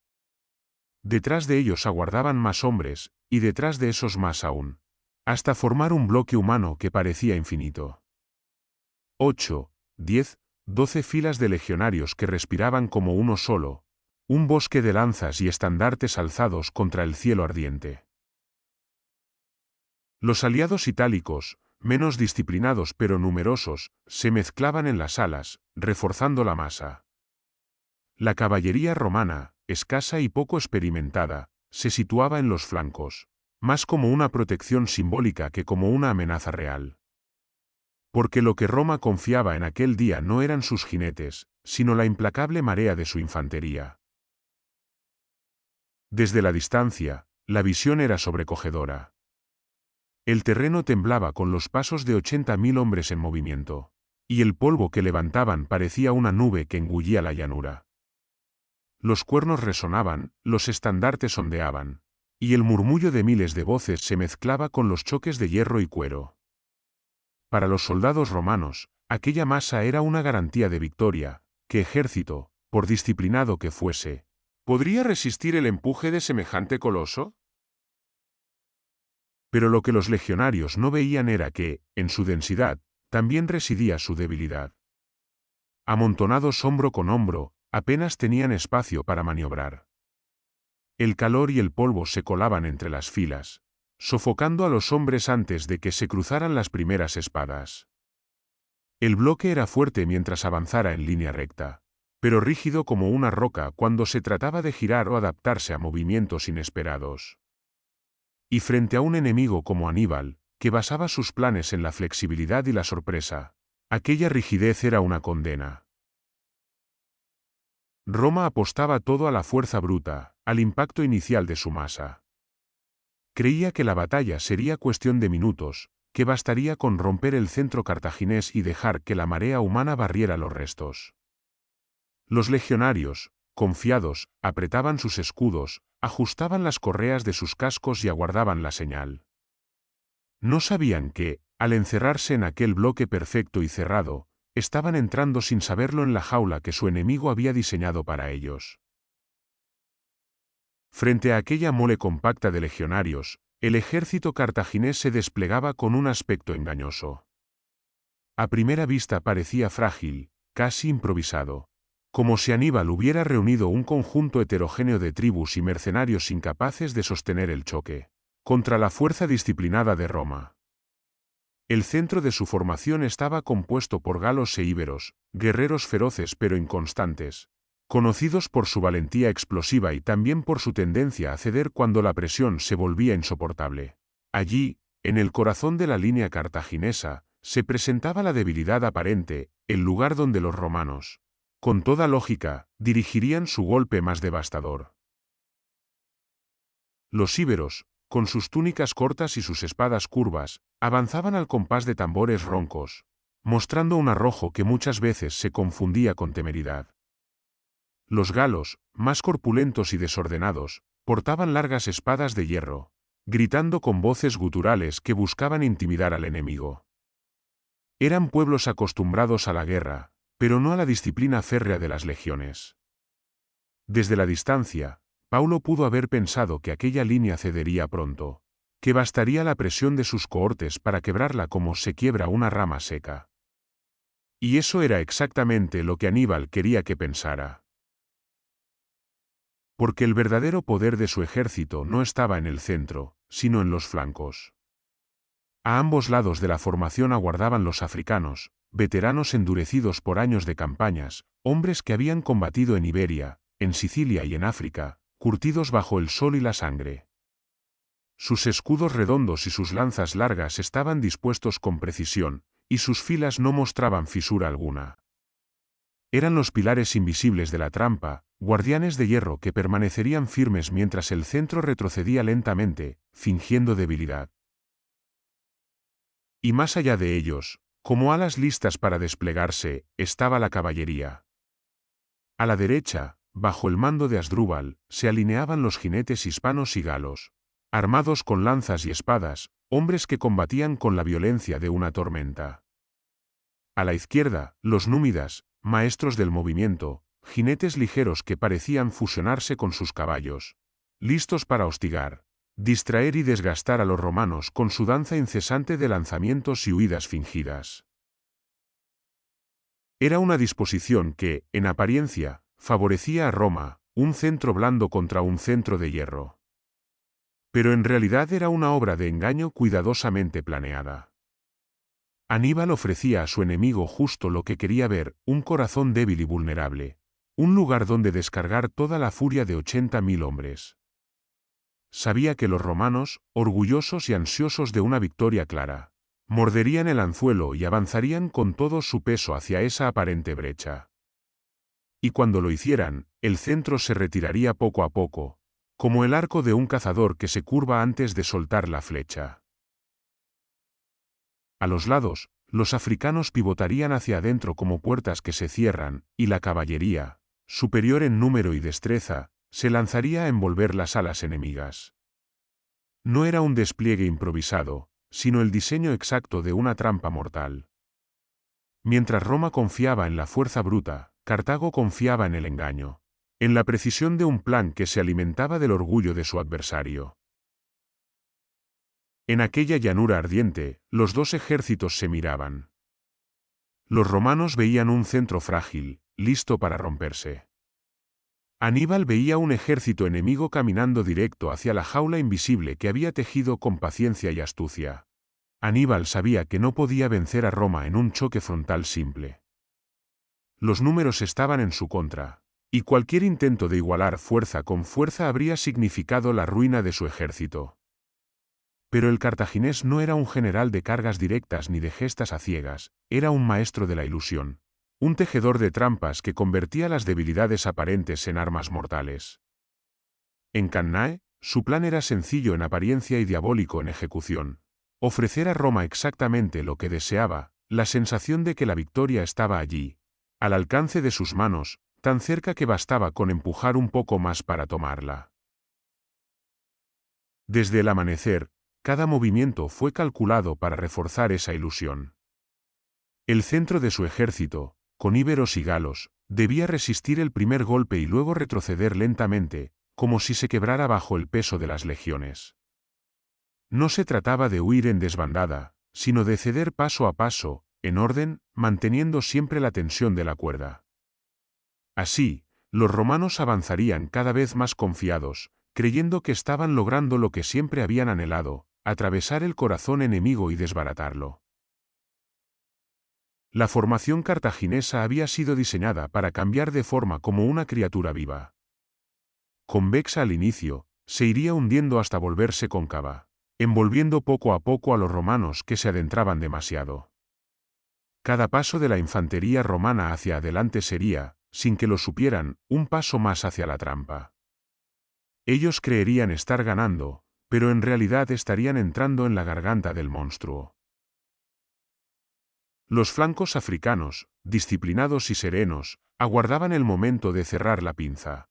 Detrás de ellos aguardaban más hombres, y detrás de esos más aún, hasta formar un bloque humano que parecía infinito. 8, 10, 12 filas de legionarios que respiraban como uno solo, un bosque de lanzas y estandartes alzados contra el cielo ardiente. Los aliados itálicos, menos disciplinados pero numerosos, se mezclaban en las alas, reforzando la masa. La caballería romana, escasa y poco experimentada, se situaba en los flancos, más como una protección simbólica que como una amenaza real. Porque lo que Roma confiaba en aquel día no eran sus jinetes, sino la implacable marea de su infantería. Desde la distancia, la visión era sobrecogedora. El terreno temblaba con los pasos de 80.000 hombres en movimiento, y el polvo que levantaban parecía una nube que engullía la llanura. Los cuernos resonaban, los estandartes ondeaban, y el murmullo de miles de voces se mezclaba con los choques de hierro y cuero. Para los soldados romanos, aquella masa era una garantía de victoria. ¿Qué ejército, por disciplinado que fuese, podría resistir el empuje de semejante coloso? Pero lo que los legionarios no veían era que, en su densidad, también residía su debilidad. Amontonados hombro con hombro, apenas tenían espacio para maniobrar. El calor y el polvo se colaban entre las filas, sofocando a los hombres antes de que se cruzaran las primeras espadas. El bloque era fuerte mientras avanzara en línea recta, pero rígido como una roca cuando se trataba de girar o adaptarse a movimientos inesperados. Y frente a un enemigo como Aníbal, que basaba sus planes en la flexibilidad y la sorpresa, aquella rigidez era una condena. Roma apostaba todo a la fuerza bruta, al impacto inicial de su masa. Creía que la batalla sería cuestión de minutos, que bastaría con romper el centro cartaginés y dejar que la marea humana barriera los restos. Los legionarios, confiados, apretaban sus escudos, ajustaban las correas de sus cascos y aguardaban la señal. No sabían que, al encerrarse en aquel bloque perfecto y cerrado, estaban entrando sin saberlo en la jaula que su enemigo había diseñado para ellos. Frente a aquella mole compacta de legionarios, el ejército cartaginés se desplegaba con un aspecto engañoso. A primera vista parecía frágil, casi improvisado, como si Aníbal hubiera reunido un conjunto heterogéneo de tribus y mercenarios incapaces de sostener el choque contra la fuerza disciplinada de Roma. El centro de su formación estaba compuesto por galos e íberos, guerreros feroces pero inconstantes, conocidos por su valentía explosiva y también por su tendencia a ceder cuando la presión se volvía insoportable. Allí, en el corazón de la línea cartaginesa, se presentaba la debilidad aparente, el lugar donde los romanos, con toda lógica, dirigirían su golpe más devastador. Los íberos, con sus túnicas cortas y sus espadas curvas, avanzaban al compás de tambores roncos, mostrando un arrojo que muchas veces se confundía con temeridad. Los galos, más corpulentos y desordenados, portaban largas espadas de hierro, gritando con voces guturales que buscaban intimidar al enemigo. Eran pueblos acostumbrados a la guerra, pero no a la disciplina férrea de las legiones. Desde la distancia, Paulo pudo haber pensado que aquella línea cedería pronto, que bastaría la presión de sus cohortes para quebrarla como se quiebra una rama seca. Y eso era exactamente lo que Aníbal quería que pensara. Porque el verdadero poder de su ejército no estaba en el centro, sino en los flancos. A ambos lados de la formación aguardaban los africanos, veteranos endurecidos por años de campañas, hombres que habían combatido en Iberia, en Sicilia y en África, curtidos bajo el sol y la sangre. Sus escudos redondos y sus lanzas largas estaban dispuestos con precisión, y sus filas no mostraban fisura alguna. Eran los pilares invisibles de la trampa, guardianes de hierro que permanecerían firmes mientras el centro retrocedía lentamente, fingiendo debilidad. Y más allá de ellos, como alas listas para desplegarse, estaba la caballería. A la derecha, bajo el mando de Asdrúbal, se alineaban los jinetes hispanos y galos, armados con lanzas y espadas, hombres que combatían con la violencia de una tormenta. A la izquierda, los númidas, maestros del movimiento, jinetes ligeros que parecían fusionarse con sus caballos, listos para hostigar, distraer y desgastar a los romanos con su danza incesante de lanzamientos y huidas fingidas. Era una disposición que, en apariencia, favorecía a Roma, un centro blando contra un centro de hierro. Pero en realidad era una obra de engaño cuidadosamente planeada. Aníbal ofrecía a su enemigo justo lo que quería ver, un corazón débil y vulnerable, un lugar donde descargar toda la furia de 80.000 hombres. Sabía que los romanos, orgullosos y ansiosos de una victoria clara, morderían el anzuelo y avanzarían con todo su peso hacia esa aparente brecha. Y cuando lo hicieran, el centro se retiraría poco a poco, como el arco de un cazador que se curva antes de soltar la flecha. A los lados, los africanos pivotarían hacia adentro como puertas que se cierran, y la caballería, superior en número y destreza, se lanzaría a envolver las alas enemigas. No era un despliegue improvisado, sino el diseño exacto de una trampa mortal. Mientras Roma confiaba en la fuerza bruta, Cartago confiaba en el engaño, en la precisión de un plan que se alimentaba del orgullo de su adversario. En aquella llanura ardiente, los dos ejércitos se miraban. Los romanos veían un centro frágil, listo para romperse. Aníbal veía un ejército enemigo caminando directo hacia la jaula invisible que había tejido con paciencia y astucia. Aníbal sabía que no podía vencer a Roma en un choque frontal simple. Los números estaban en su contra, y cualquier intento de igualar fuerza con fuerza habría significado la ruina de su ejército. Pero el cartaginés no era un general de cargas directas ni de gestas a ciegas, era un maestro de la ilusión, un tejedor de trampas que convertía las debilidades aparentes en armas mortales. En Cannae, su plan era sencillo en apariencia y diabólico en ejecución: ofrecer a Roma exactamente lo que deseaba, la sensación de que la victoria estaba allí, al alcance de sus manos, tan cerca que bastaba con empujar un poco más para tomarla. Desde el amanecer, cada movimiento fue calculado para reforzar esa ilusión. El centro de su ejército, con íberos y galos, debía resistir el primer golpe y luego retroceder lentamente, como si se quebrara bajo el peso de las legiones. No se trataba de huir en desbandada, sino de ceder paso a paso, en orden, manteniendo siempre la tensión de la cuerda. Así, los romanos avanzarían cada vez más confiados, creyendo que estaban logrando lo que siempre habían anhelado: atravesar el corazón enemigo y desbaratarlo. La formación cartaginesa había sido diseñada para cambiar de forma como una criatura viva. Convexa al inicio, se iría hundiendo hasta volverse cóncava, envolviendo poco a poco a los romanos que se adentraban demasiado. Cada paso de la infantería romana hacia adelante sería, sin que lo supieran, un paso más hacia la trampa. Ellos creerían estar ganando, pero en realidad estarían entrando en la garganta del monstruo. Los flancos africanos, disciplinados y serenos, aguardaban el momento de cerrar la pinza.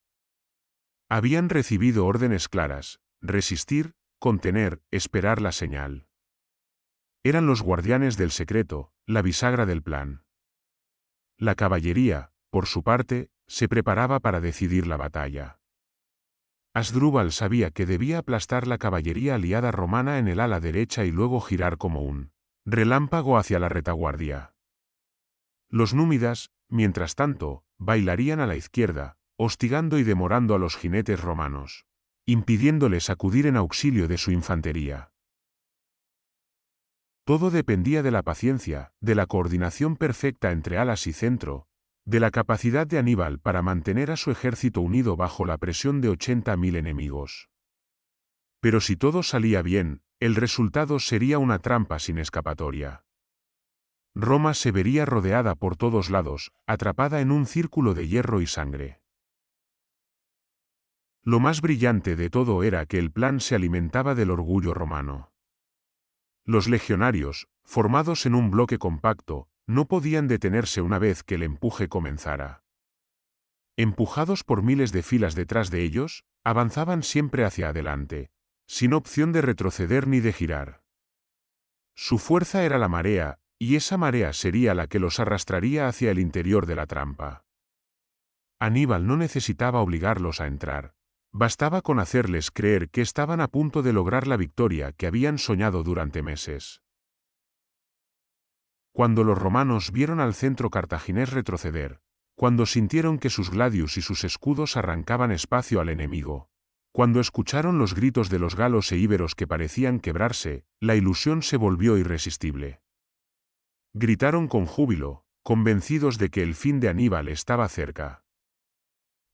Habían recibido órdenes claras: resistir, contener, esperar la señal. Eran los guardianes del secreto, la bisagra del plan. La caballería, por su parte, se preparaba para decidir la batalla. Asdrúbal sabía que debía aplastar la caballería aliada romana en el ala derecha y luego girar como un relámpago hacia la retaguardia. Los númidas, mientras tanto, bailarían a la izquierda, hostigando y demorando a los jinetes romanos, impidiéndoles acudir en auxilio de su infantería. Todo dependía de la paciencia, de la coordinación perfecta entre alas y centro, de la capacidad de Aníbal para mantener a su ejército unido bajo la presión de 80.000 enemigos. Pero si todo salía bien, el resultado sería una trampa sin escapatoria. Roma se vería rodeada por todos lados, atrapada en un círculo de hierro y sangre. Lo más brillante de todo era que el plan se alimentaba del orgullo romano. Los legionarios, formados en un bloque compacto, no podían detenerse una vez que el empuje comenzara. Empujados por miles de filas detrás de ellos, avanzaban siempre hacia adelante, sin opción de retroceder ni de girar. Su fuerza era la marea, y esa marea sería la que los arrastraría hacia el interior de la trampa. Aníbal no necesitaba obligarlos a entrar. Bastaba con hacerles creer que estaban a punto de lograr la victoria que habían soñado durante meses. Cuando los romanos vieron al centro cartaginés retroceder, cuando sintieron que sus gladius y sus escudos arrancaban espacio al enemigo, cuando escucharon los gritos de los galos e íberos que parecían quebrarse, la ilusión se volvió irresistible. Gritaron con júbilo, convencidos de que el fin de Aníbal estaba cerca.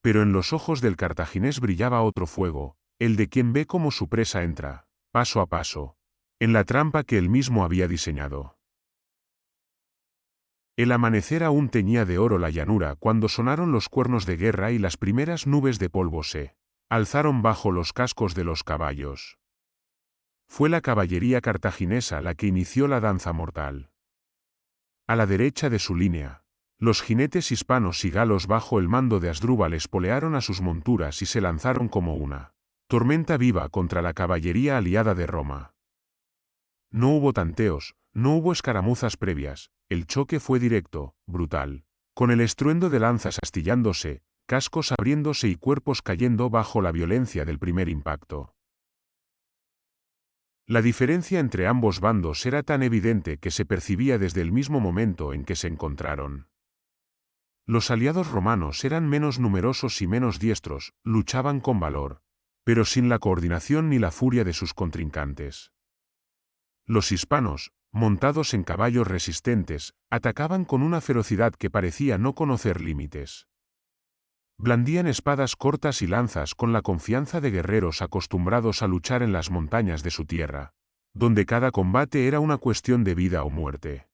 Pero en los ojos del cartaginés brillaba otro fuego, el de quien ve cómo su presa entra, paso a paso, en la trampa que él mismo había diseñado. El amanecer aún teñía de oro la llanura cuando sonaron los cuernos de guerra y las primeras nubes de polvo se alzaron bajo los cascos de los caballos. Fue la caballería cartaginesa la que inició la danza mortal. A la derecha de su línea, los jinetes hispanos y galos bajo el mando de Asdrúbal espolearon a sus monturas y se lanzaron como una tormenta viva contra la caballería aliada de Roma. No hubo tanteos, no hubo escaramuzas previas, el choque fue directo, brutal, con el estruendo de lanzas astillándose, cascos abriéndose y cuerpos cayendo bajo la violencia del primer impacto. La diferencia entre ambos bandos era tan evidente que se percibía desde el mismo momento en que se encontraron. Los aliados romanos eran menos numerosos y menos diestros, luchaban con valor, pero sin la coordinación ni la furia de sus contrincantes. Los hispanos, montados en caballos resistentes, atacaban con una ferocidad que parecía no conocer límites. Blandían espadas cortas y lanzas con la confianza de guerreros acostumbrados a luchar en las montañas de su tierra, donde cada combate era una cuestión de vida o muerte.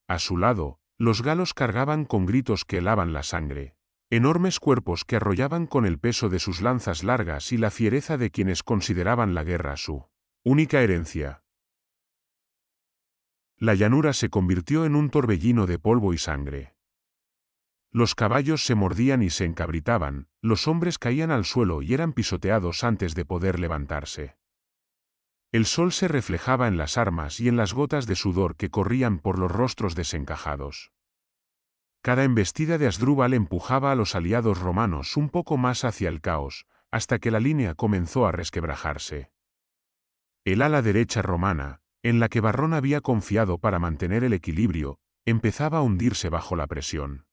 A su lado, los galos cargaban con gritos que helaban la sangre, enormes cuerpos que arrollaban con el peso de sus lanzas largas y la fiereza de quienes consideraban la guerra su única herencia. La llanura se convirtió en un torbellino de polvo y sangre. Los caballos se mordían y se encabritaban, los hombres caían al suelo y eran pisoteados antes de poder levantarse. El sol se reflejaba en las armas y en las gotas de sudor que corrían por los rostros desencajados. Cada embestida de Asdrúbal empujaba a los aliados romanos un poco más hacia el caos, hasta que la línea comenzó a resquebrajarse. El ala derecha romana, en la que Varrón había confiado para mantener el equilibrio, empezaba a hundirse bajo la presión.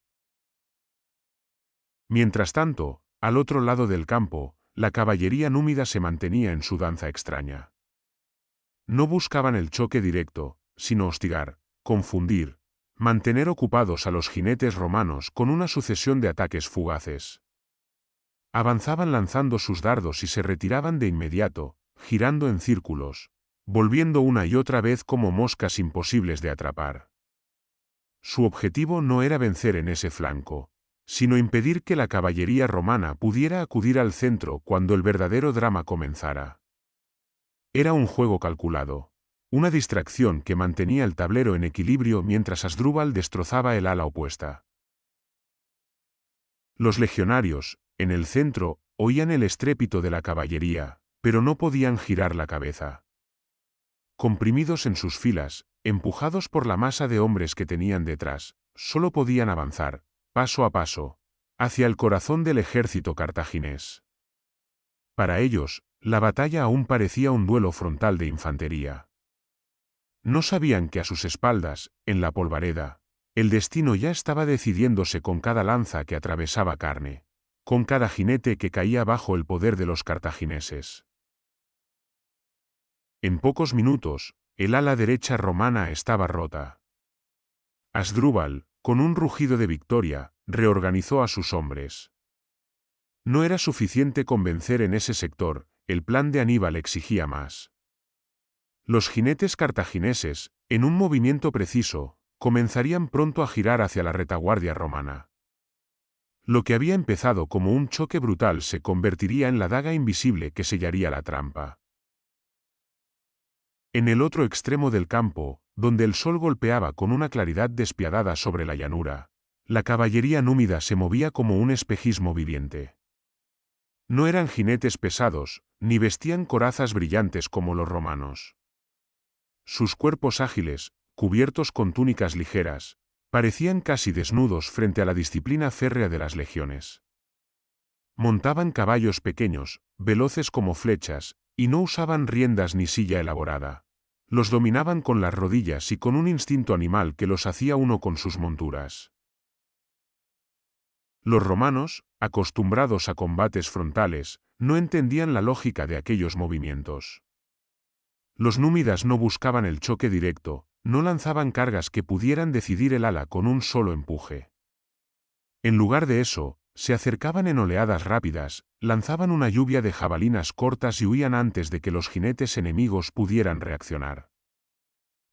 Mientras tanto, al otro lado del campo, la caballería númida se mantenía en su danza extraña. No buscaban el choque directo, sino hostigar, confundir, mantener ocupados a los jinetes romanos con una sucesión de ataques fugaces. Avanzaban lanzando sus dardos y se retiraban de inmediato, girando en círculos, volviendo una y otra vez como moscas imposibles de atrapar. Su objetivo no era vencer en ese flanco, sino impedir que la caballería romana pudiera acudir al centro cuando el verdadero drama comenzara. Era un juego calculado, una distracción que mantenía el tablero en equilibrio mientras Asdrúbal destrozaba el ala opuesta. Los legionarios, en el centro, oían el estrépito de la caballería, pero no podían girar la cabeza. Comprimidos en sus filas, empujados por la masa de hombres que tenían detrás, solo podían avanzar, paso a paso, hacia el corazón del ejército cartaginés. Para ellos, la batalla aún parecía un duelo frontal de infantería. No sabían que a sus espaldas, en la polvareda, el destino ya estaba decidiéndose con cada lanza que atravesaba carne, con cada jinete que caía bajo el poder de los cartagineses. En pocos minutos, el ala derecha romana estaba rota. Asdrúbal, con un rugido de victoria, reorganizó a sus hombres. No era suficiente convencer en ese sector, el plan de Aníbal exigía más. Los jinetes cartagineses, en un movimiento preciso, comenzarían pronto a girar hacia la retaguardia romana. Lo que había empezado como un choque brutal se convertiría en la daga invisible que sellaría la trampa. En el otro extremo del campo, donde el sol golpeaba con una claridad despiadada sobre la llanura, la caballería númida se movía como un espejismo viviente. No eran jinetes pesados, ni vestían corazas brillantes como los romanos. Sus cuerpos ágiles, cubiertos con túnicas ligeras, parecían casi desnudos frente a la disciplina férrea de las legiones. Montaban caballos pequeños, veloces como flechas, y no usaban riendas ni silla elaborada. Los dominaban con las rodillas y con un instinto animal que los hacía uno con sus monturas. Los romanos, acostumbrados a combates frontales, no entendían la lógica de aquellos movimientos. Los númidas no buscaban el choque directo, no lanzaban cargas que pudieran decidir el ala con un solo empuje. En lugar de eso, se acercaban en oleadas rápidas, lanzaban una lluvia de jabalinas cortas y huían antes de que los jinetes enemigos pudieran reaccionar.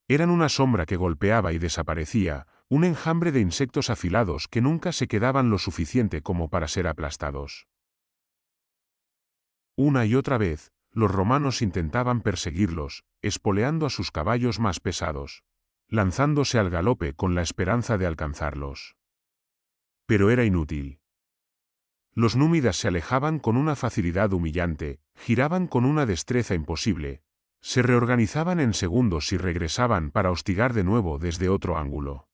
Eran una sombra que golpeaba y desaparecía, un enjambre de insectos afilados que nunca se quedaban lo suficiente como para ser aplastados. Una y otra vez, los romanos intentaban perseguirlos, espoleando a sus caballos más pesados, lanzándose al galope con la esperanza de alcanzarlos. Pero era inútil. Los númidas se alejaban con una facilidad humillante, giraban con una destreza imposible, se reorganizaban en segundos y regresaban para hostigar de nuevo desde otro ángulo.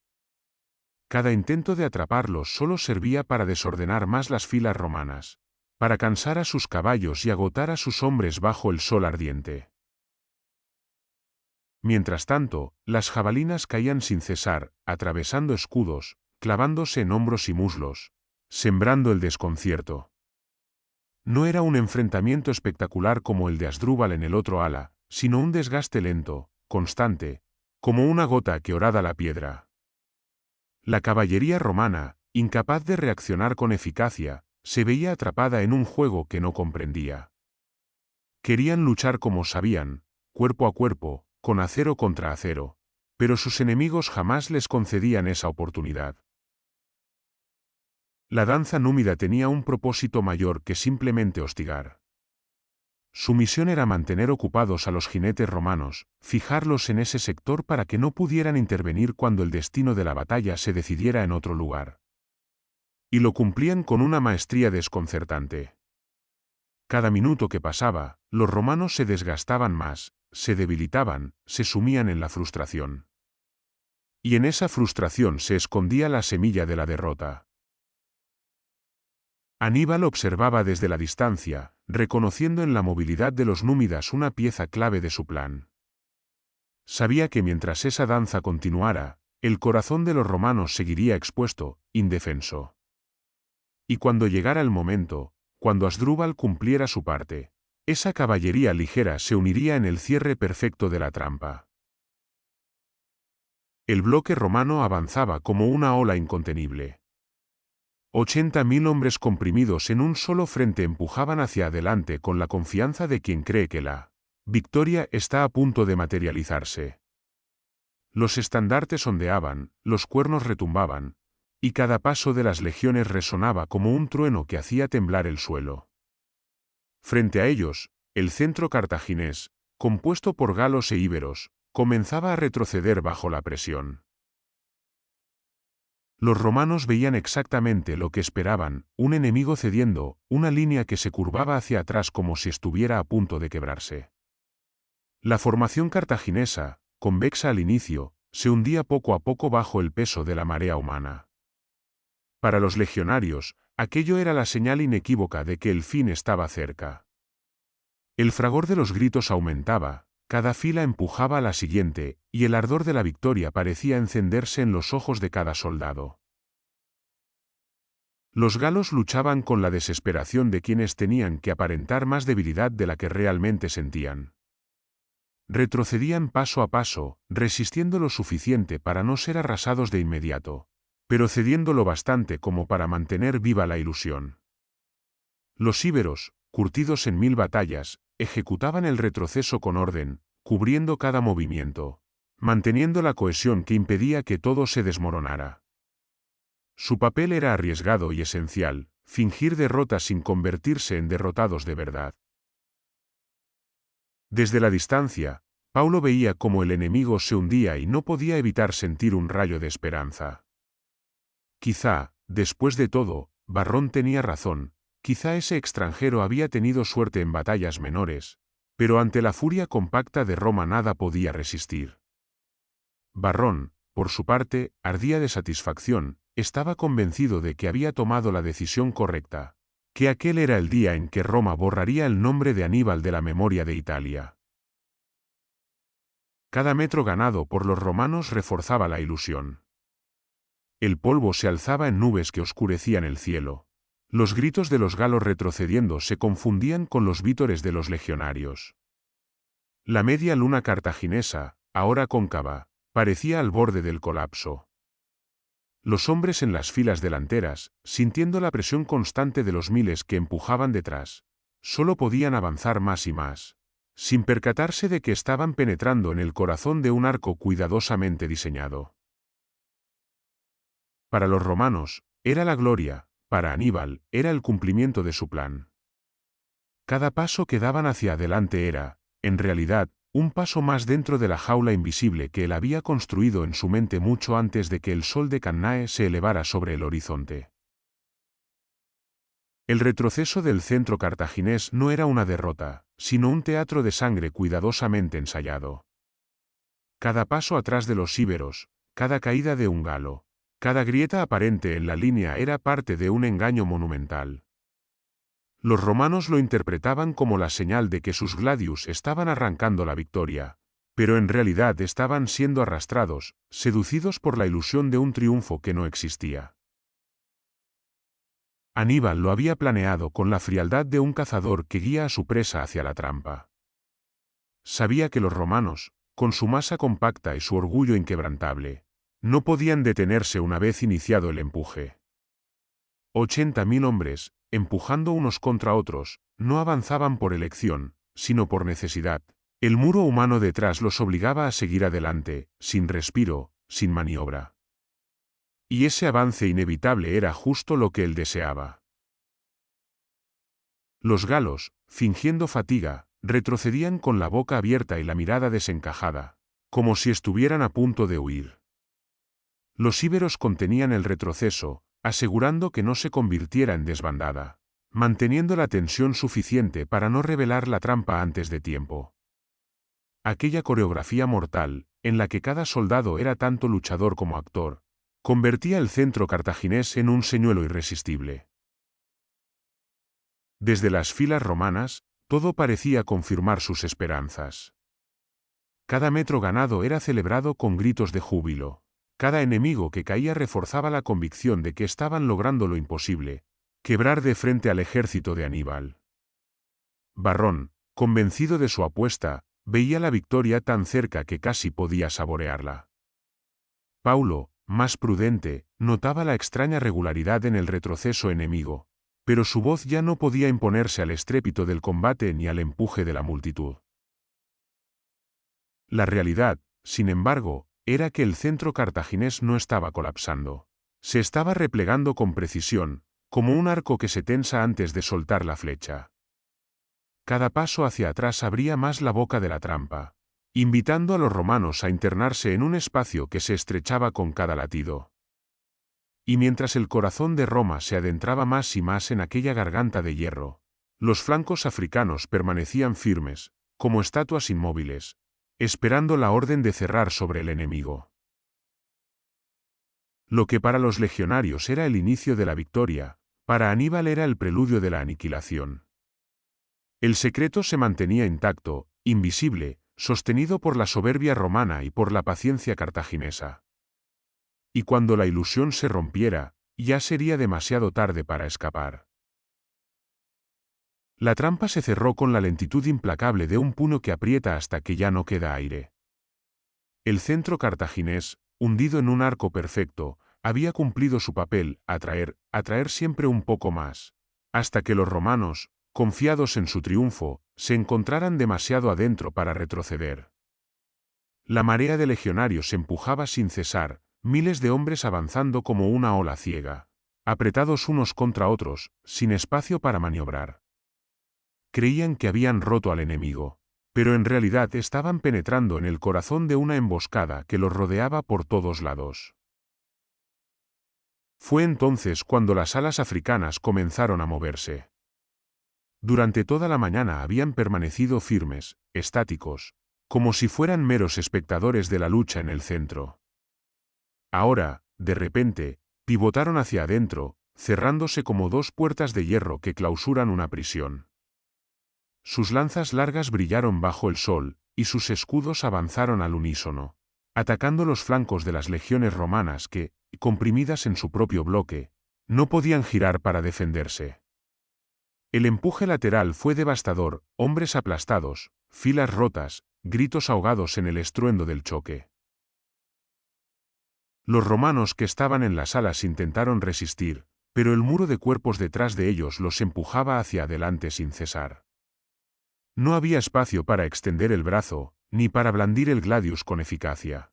Cada intento de atraparlos solo servía para desordenar más las filas romanas, para cansar a sus caballos y agotar a sus hombres bajo el sol ardiente. Mientras tanto, las jabalinas caían sin cesar, atravesando escudos, clavándose en hombros y muslos, sembrando el desconcierto. No era un enfrentamiento espectacular como el de Asdrúbal en el otro ala, sino un desgaste lento, constante, como una gota que horada la piedra. La caballería romana, incapaz de reaccionar con eficacia, se veía atrapada en un juego que no comprendía. Querían luchar como sabían, cuerpo a cuerpo, con acero contra acero, pero sus enemigos jamás les concedían esa oportunidad. La danza númida tenía un propósito mayor que simplemente hostigar. Su misión era mantener ocupados a los jinetes romanos, fijarlos en ese sector para que no pudieran intervenir cuando el destino de la batalla se decidiera en otro lugar. Y lo cumplían con una maestría desconcertante. Cada minuto que pasaba, los romanos se desgastaban más, se debilitaban, se sumían en la frustración. Y en esa frustración se escondía la semilla de la derrota. Aníbal observaba desde la distancia, reconociendo en la movilidad de los númidas una pieza clave de su plan. Sabía que mientras esa danza continuara, el corazón de los romanos seguiría expuesto, indefenso. Y cuando llegara el momento, cuando Asdrúbal cumpliera su parte, esa caballería ligera se uniría en el cierre perfecto de la trampa. El bloque romano avanzaba como una ola incontenible. 80.000 hombres comprimidos en un solo frente empujaban hacia adelante con la confianza de quien cree que la victoria está a punto de materializarse. Los estandartes ondeaban, los cuernos retumbaban, y cada paso de las legiones resonaba como un trueno que hacía temblar el suelo. Frente a ellos, el centro cartaginés, compuesto por galos e íberos, comenzaba a retroceder bajo la presión. Los romanos veían exactamente lo que esperaban, un enemigo cediendo, una línea que se curvaba hacia atrás como si estuviera a punto de quebrarse. La formación cartaginesa, convexa al inicio, se hundía poco a poco bajo el peso de la marea humana. Para los legionarios, aquello era la señal inequívoca de que el fin estaba cerca. El fragor de los gritos aumentaba, cada fila empujaba a la siguiente, y el ardor de la victoria parecía encenderse en los ojos de cada soldado. Los galos luchaban con la desesperación de quienes tenían que aparentar más debilidad de la que realmente sentían. Retrocedían paso a paso, resistiendo lo suficiente para no ser arrasados de inmediato, pero cediendo lo bastante como para mantener viva la ilusión. Los íberos, curtidos en 1000 batallas, ejecutaban el retroceso con orden, cubriendo cada movimiento, manteniendo la cohesión que impedía que todo se desmoronara. Su papel era arriesgado y esencial, fingir derrota sin convertirse en derrotados de verdad. Desde la distancia, Paulo veía cómo el enemigo se hundía y no podía evitar sentir un rayo de esperanza. Quizá, después de todo, Varrón tenía razón, quizá ese extranjero había tenido suerte en batallas menores, pero ante la furia compacta de Roma nada podía resistir. Varrón, por su parte, ardía de satisfacción, estaba convencido de que había tomado la decisión correcta, que aquel era el día en que Roma borraría el nombre de Aníbal de la memoria de Italia. Cada metro ganado por los romanos reforzaba la ilusión. El polvo se alzaba en nubes que oscurecían el cielo. Los gritos de los galos retrocediendo se confundían con los vítores de los legionarios. La media luna cartaginesa, ahora cóncava, parecía al borde del colapso. Los hombres en las filas delanteras, sintiendo la presión constante de los miles que empujaban detrás, solo podían avanzar más y más, sin percatarse de que estaban penetrando en el corazón de un arco cuidadosamente diseñado. Para los romanos, era la gloria, para Aníbal, era el cumplimiento de su plan. Cada paso que daban hacia adelante era, en realidad, un paso más dentro de la jaula invisible que él había construido en su mente mucho antes de que el sol de Cannae se elevara sobre el horizonte. El retroceso del centro cartaginés no era una derrota, sino un teatro de sangre cuidadosamente ensayado. Cada paso atrás de los íberos, cada caída de un galo, cada grieta aparente en la línea era parte de un engaño monumental. Los romanos lo interpretaban como la señal de que sus gladius estaban arrancando la victoria, pero en realidad estaban siendo arrastrados, seducidos por la ilusión de un triunfo que no existía. Aníbal lo había planeado con la frialdad de un cazador que guía a su presa hacia la trampa. Sabía que los romanos, con su masa compacta y su orgullo inquebrantable, no podían detenerse una vez iniciado el empuje. 80.000 hombres, empujando unos contra otros, no avanzaban por elección, sino por necesidad. El muro humano detrás los obligaba a seguir adelante, sin respiro, sin maniobra. Y ese avance inevitable era justo lo que él deseaba. Los galos, fingiendo fatiga, retrocedían con la boca abierta y la mirada desencajada, como si estuvieran a punto de huir. Los íberos contenían el retroceso, asegurando que no se convirtiera en desbandada, manteniendo la tensión suficiente para no revelar la trampa antes de tiempo. Aquella coreografía mortal, en la que cada soldado era tanto luchador como actor, convertía el centro cartaginés en un señuelo irresistible. Desde las filas romanas, todo parecía confirmar sus esperanzas. Cada metro ganado era celebrado con gritos de júbilo. Cada enemigo que caía reforzaba la convicción de que estaban logrando lo imposible, quebrar de frente al ejército de Aníbal. Varrón, convencido de su apuesta, veía la victoria tan cerca que casi podía saborearla. Paulo, más prudente, notaba la extraña regularidad en el retroceso enemigo, pero su voz ya no podía imponerse al estrépito del combate ni al empuje de la multitud. La realidad, sin embargo, era que el centro cartaginés no estaba colapsando. Se estaba replegando con precisión, como un arco que se tensa antes de soltar la flecha. Cada paso hacia atrás abría más la boca de la trampa, invitando a los romanos a internarse en un espacio que se estrechaba con cada latido. Y mientras el corazón de Roma se adentraba más y más en aquella garganta de hierro, los flancos africanos permanecían firmes, como estatuas inmóviles, esperando la orden de cerrar sobre el enemigo. Lo que para los legionarios era el inicio de la victoria, para Aníbal era el preludio de la aniquilación. El secreto se mantenía intacto, invisible, sostenido por la soberbia romana y por la paciencia cartaginesa. Y cuando la ilusión se rompiera, ya sería demasiado tarde para escapar. La trampa se cerró con la lentitud implacable de un puño que aprieta hasta que ya no queda aire. El centro cartaginés, hundido en un arco perfecto, había cumplido su papel, atraer siempre un poco más, hasta que los romanos, confiados en su triunfo, se encontraran demasiado adentro para retroceder. La marea de legionarios empujaba sin cesar, miles de hombres avanzando como una ola ciega, apretados unos contra otros, sin espacio para maniobrar. Creían que habían roto al enemigo, pero en realidad estaban penetrando en el corazón de una emboscada que los rodeaba por todos lados. Fue entonces cuando las alas africanas comenzaron a moverse. Durante toda la mañana habían permanecido firmes, estáticos, como si fueran meros espectadores de la lucha en el centro. Ahora, de repente, pivotaron hacia adentro, cerrándose como dos puertas de hierro que clausuran una prisión. Sus lanzas largas brillaron bajo el sol, y sus escudos avanzaron al unísono, atacando los flancos de las legiones romanas que, comprimidas en su propio bloque, no podían girar para defenderse. El empuje lateral fue devastador, hombres aplastados, filas rotas, gritos ahogados en el estruendo del choque. Los romanos que estaban en las alas intentaron resistir, pero el muro de cuerpos detrás de ellos los empujaba hacia adelante sin cesar. No había espacio para extender el brazo, ni para blandir el gladius con eficacia.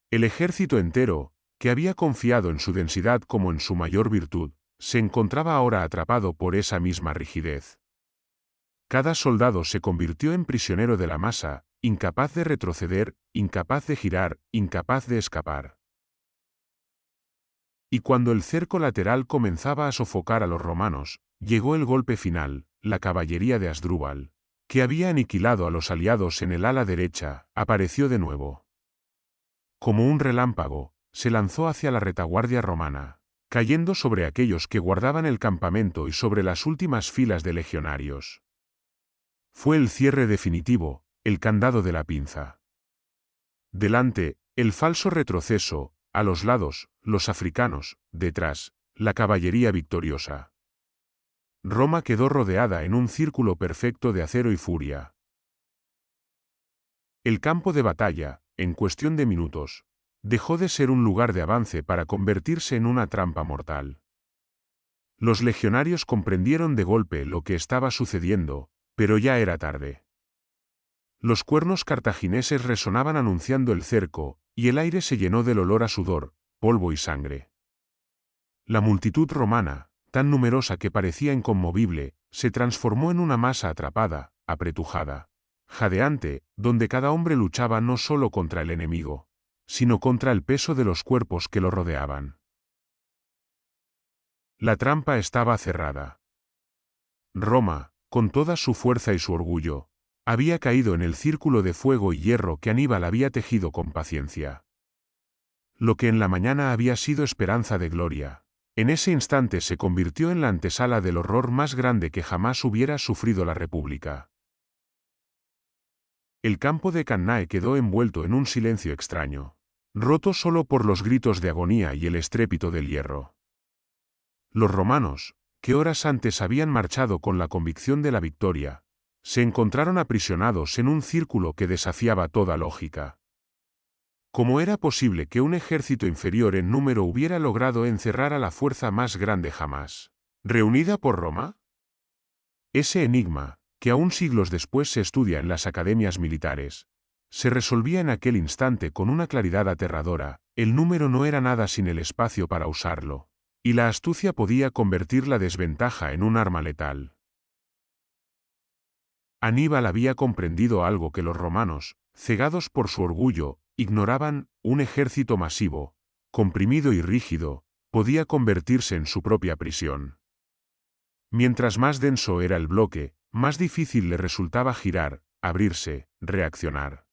El ejército entero, que había confiado en su densidad como en su mayor virtud, se encontraba ahora atrapado por esa misma rigidez. Cada soldado se convirtió en prisionero de la masa, incapaz de retroceder, incapaz de girar, incapaz de escapar. Y cuando el cerco lateral comenzaba a sofocar a los romanos, llegó el golpe final. La caballería de Asdrúbal, que había aniquilado a los aliados en el ala derecha, apareció de nuevo. Como un relámpago, se lanzó hacia la retaguardia romana, cayendo sobre aquellos que guardaban el campamento y sobre las últimas filas de legionarios. Fue el cierre definitivo, el candado de la pinza. Delante, el falso retroceso, a los lados, los africanos, detrás, la caballería victoriosa. Roma quedó rodeada en un círculo perfecto de acero y furia. El campo de batalla, en cuestión de minutos, dejó de ser un lugar de avance para convertirse en una trampa mortal. Los legionarios comprendieron de golpe lo que estaba sucediendo, pero ya era tarde. Los cuernos cartagineses resonaban anunciando el cerco, y el aire se llenó del olor a sudor, polvo y sangre. La multitud romana, tan numerosa que parecía inconmovible, se transformó en una masa atrapada, apretujada, jadeante, donde cada hombre luchaba no solo contra el enemigo, sino contra el peso de los cuerpos que lo rodeaban. La trampa estaba cerrada. Roma, con toda su fuerza y su orgullo, había caído en el círculo de fuego y hierro que Aníbal había tejido con paciencia. Lo que en la mañana había sido esperanza de gloria, en ese instante se convirtió en la antesala del horror más grande que jamás hubiera sufrido la República. El campo de Cannae quedó envuelto en un silencio extraño, roto solo por los gritos de agonía y el estrépito del hierro. Los romanos, que horas antes habían marchado con la convicción de la victoria, se encontraron aprisionados en un círculo que desafiaba toda lógica. ¿Cómo era posible que un ejército inferior en número hubiera logrado encerrar a la fuerza más grande jamás reunida por Roma? Ese enigma, que aún siglos después se estudia en las academias militares, se resolvía en aquel instante con una claridad aterradora. El número no era nada sin el espacio para usarlo, y la astucia podía convertir la desventaja en un arma letal. Aníbal había comprendido algo que los romanos, cegados por su orgullo, ignoraban: un ejército masivo, comprimido y rígido, podía convertirse en su propia prisión. Mientras más denso era el bloque, más difícil le resultaba girar, abrirse, reaccionar.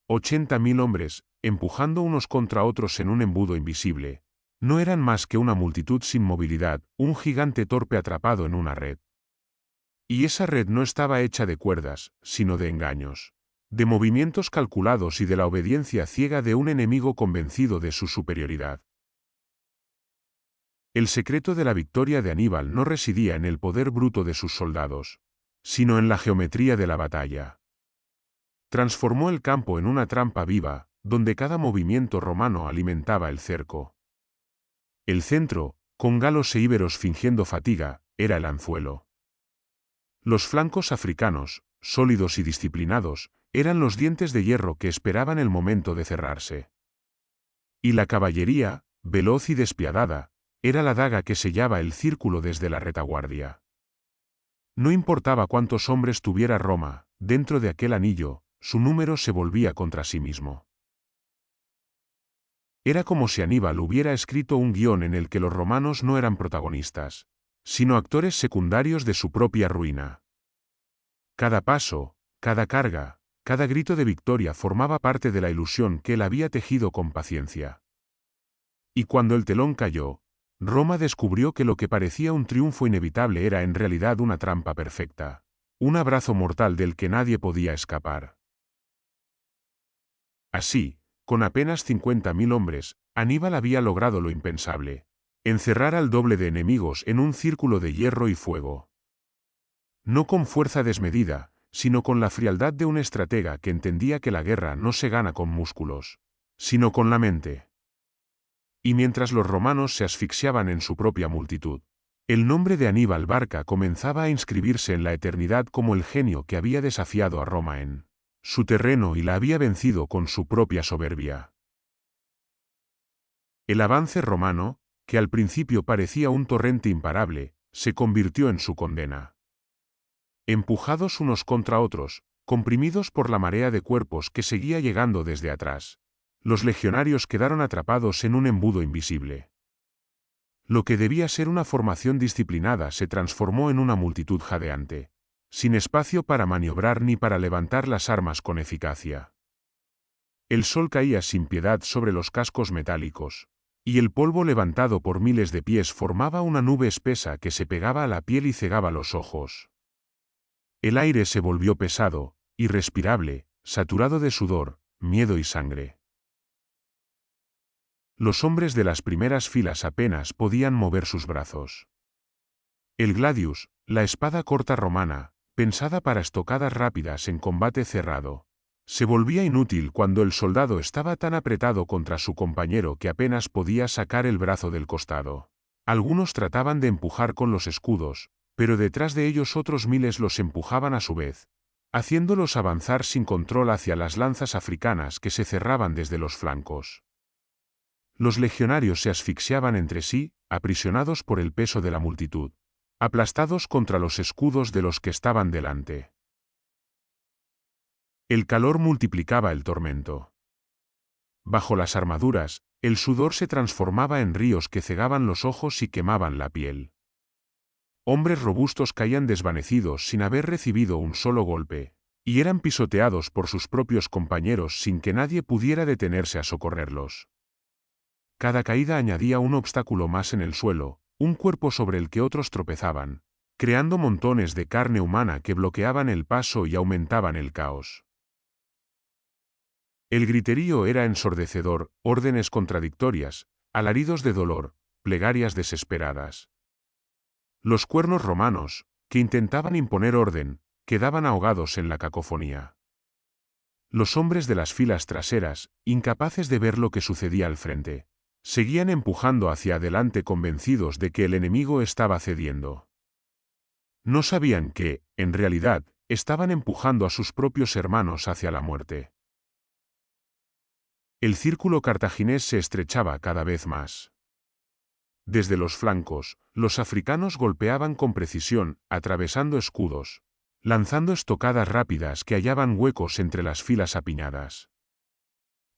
80.000 hombres, empujando unos contra otros en un embudo invisible, no eran más que una multitud sin movilidad, un gigante torpe atrapado en una red. Y esa red no estaba hecha de cuerdas, sino de engaños, de movimientos calculados y de la obediencia ciega de un enemigo convencido de su superioridad. El secreto de la victoria de Aníbal no residía en el poder bruto de sus soldados, sino en la geometría de la batalla. Transformó el campo en una trampa viva, donde cada movimiento romano alimentaba el cerco. El centro, con galos e íberos fingiendo fatiga, era el anzuelo. Los flancos africanos, sólidos y disciplinados, eran los dientes de hierro que esperaban el momento de cerrarse. Y la caballería, veloz y despiadada, era la daga que sellaba el círculo desde la retaguardia. No importaba cuántos hombres tuviera Roma, dentro de aquel anillo, su número se volvía contra sí mismo. Era como si Aníbal hubiera escrito un guión en el que los romanos no eran protagonistas, sino actores secundarios de su propia ruina. Cada paso, cada carga, Cada grito de victoria formaba parte de la ilusión que él había tejido con paciencia. Y cuando el telón cayó, Roma descubrió que lo que parecía un triunfo inevitable era en realidad una trampa perfecta, un abrazo mortal del que nadie podía escapar. Así, con apenas 50.000 hombres, Aníbal había logrado lo impensable: encerrar al doble de enemigos en un círculo de hierro y fuego. No con fuerza desmedida, sino con la frialdad de un estratega que entendía que la guerra no se gana con músculos, sino con la mente. Y mientras los romanos se asfixiaban en su propia multitud, el nombre de Aníbal Barca comenzaba a inscribirse en la eternidad como el genio que había desafiado a Roma en su terreno y la había vencido con su propia soberbia. El avance romano, que al principio parecía un torrente imparable, se convirtió en su condena. Empujados unos contra otros, comprimidos por la marea de cuerpos que seguía llegando desde atrás, los legionarios quedaron atrapados en un embudo invisible. Lo que debía ser una formación disciplinada se transformó en una multitud jadeante, sin espacio para maniobrar ni para levantar las armas con eficacia. El sol caía sin piedad sobre los cascos metálicos, y el polvo levantado por miles de pies formaba una nube espesa que se pegaba a la piel y cegaba los ojos. El aire se volvió pesado, irrespirable, saturado de sudor, miedo y sangre. Los hombres de las primeras filas apenas podían mover sus brazos. El gladius, la espada corta romana, pensada para estocadas rápidas en combate cerrado, se volvía inútil cuando el soldado estaba tan apretado contra su compañero que apenas podía sacar el brazo del costado. Algunos trataban de empujar con los escudos, pero detrás de ellos otros miles los empujaban a su vez, haciéndolos avanzar sin control hacia las lanzas africanas que se cerraban desde los flancos. Los legionarios se asfixiaban entre sí, aprisionados por el peso de la multitud, aplastados contra los escudos de los que estaban delante. El calor multiplicaba el tormento. Bajo las armaduras, el sudor se transformaba en ríos que cegaban los ojos y quemaban la piel. Hombres robustos caían desvanecidos sin haber recibido un solo golpe, y eran pisoteados por sus propios compañeros sin que nadie pudiera detenerse a socorrerlos. Cada caída añadía un obstáculo más en el suelo, un cuerpo sobre el que otros tropezaban, creando montones de carne humana que bloqueaban el paso y aumentaban el caos. El griterío era ensordecedor, órdenes contradictorias, alaridos de dolor, plegarias desesperadas. Los cuernos romanos, que intentaban imponer orden, quedaban ahogados en la cacofonía. Los hombres de las filas traseras, incapaces de ver lo que sucedía al frente, seguían empujando hacia adelante convencidos de que el enemigo estaba cediendo. No sabían que, en realidad, estaban empujando a sus propios hermanos hacia la muerte. El círculo cartaginés se estrechaba cada vez más. Desde los flancos, los africanos golpeaban con precisión, atravesando escudos, lanzando estocadas rápidas que hallaban huecos entre las filas apiñadas.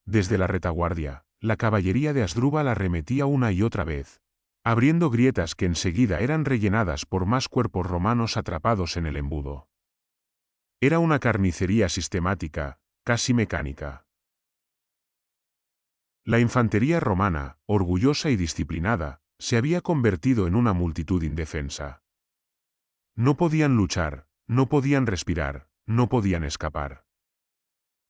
Desde la retaguardia, la caballería de Asdrúbal arremetía una y otra vez, abriendo grietas que enseguida eran rellenadas por más cuerpos romanos atrapados en el embudo. Era una carnicería sistemática, casi mecánica. La infantería romana, orgullosa y disciplinada, se había convertido en una multitud indefensa. No podían luchar, no podían respirar, no podían escapar.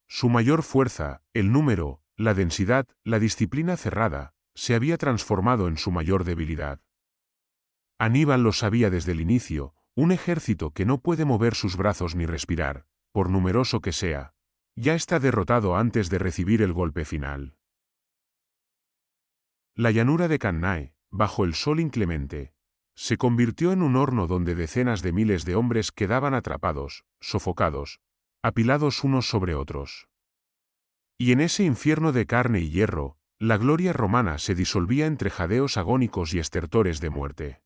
Su mayor fuerza, el número, la densidad, la disciplina cerrada, se había transformado en su mayor debilidad. Aníbal lo sabía desde el inicio: un ejército que no puede mover sus brazos ni respirar, por numeroso que sea, ya está derrotado antes de recibir el golpe final. La llanura de Cannae, bajo el sol inclemente, se convirtió en un horno donde decenas de miles de hombres quedaban atrapados, sofocados, apilados unos sobre otros. Y en ese infierno de carne y hierro, la gloria romana se disolvía entre jadeos agónicos y estertores de muerte.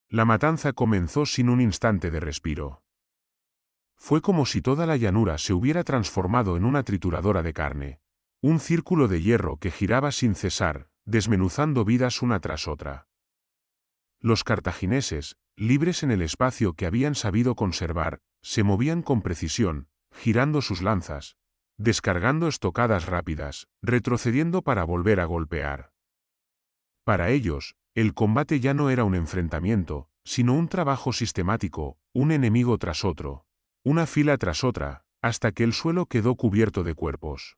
La matanza comenzó sin un instante de respiro. Fue como si toda la llanura se hubiera transformado en una trituradora de carne, un círculo de hierro que giraba sin cesar, desmenuzando vidas una tras otra. Los cartagineses, libres en el espacio que habían sabido conservar, se movían con precisión, girando sus lanzas, descargando estocadas rápidas, retrocediendo para volver a golpear. Para ellos, el combate ya no era un enfrentamiento, sino un trabajo sistemático, un enemigo tras otro, una fila tras otra, hasta que el suelo quedó cubierto de cuerpos.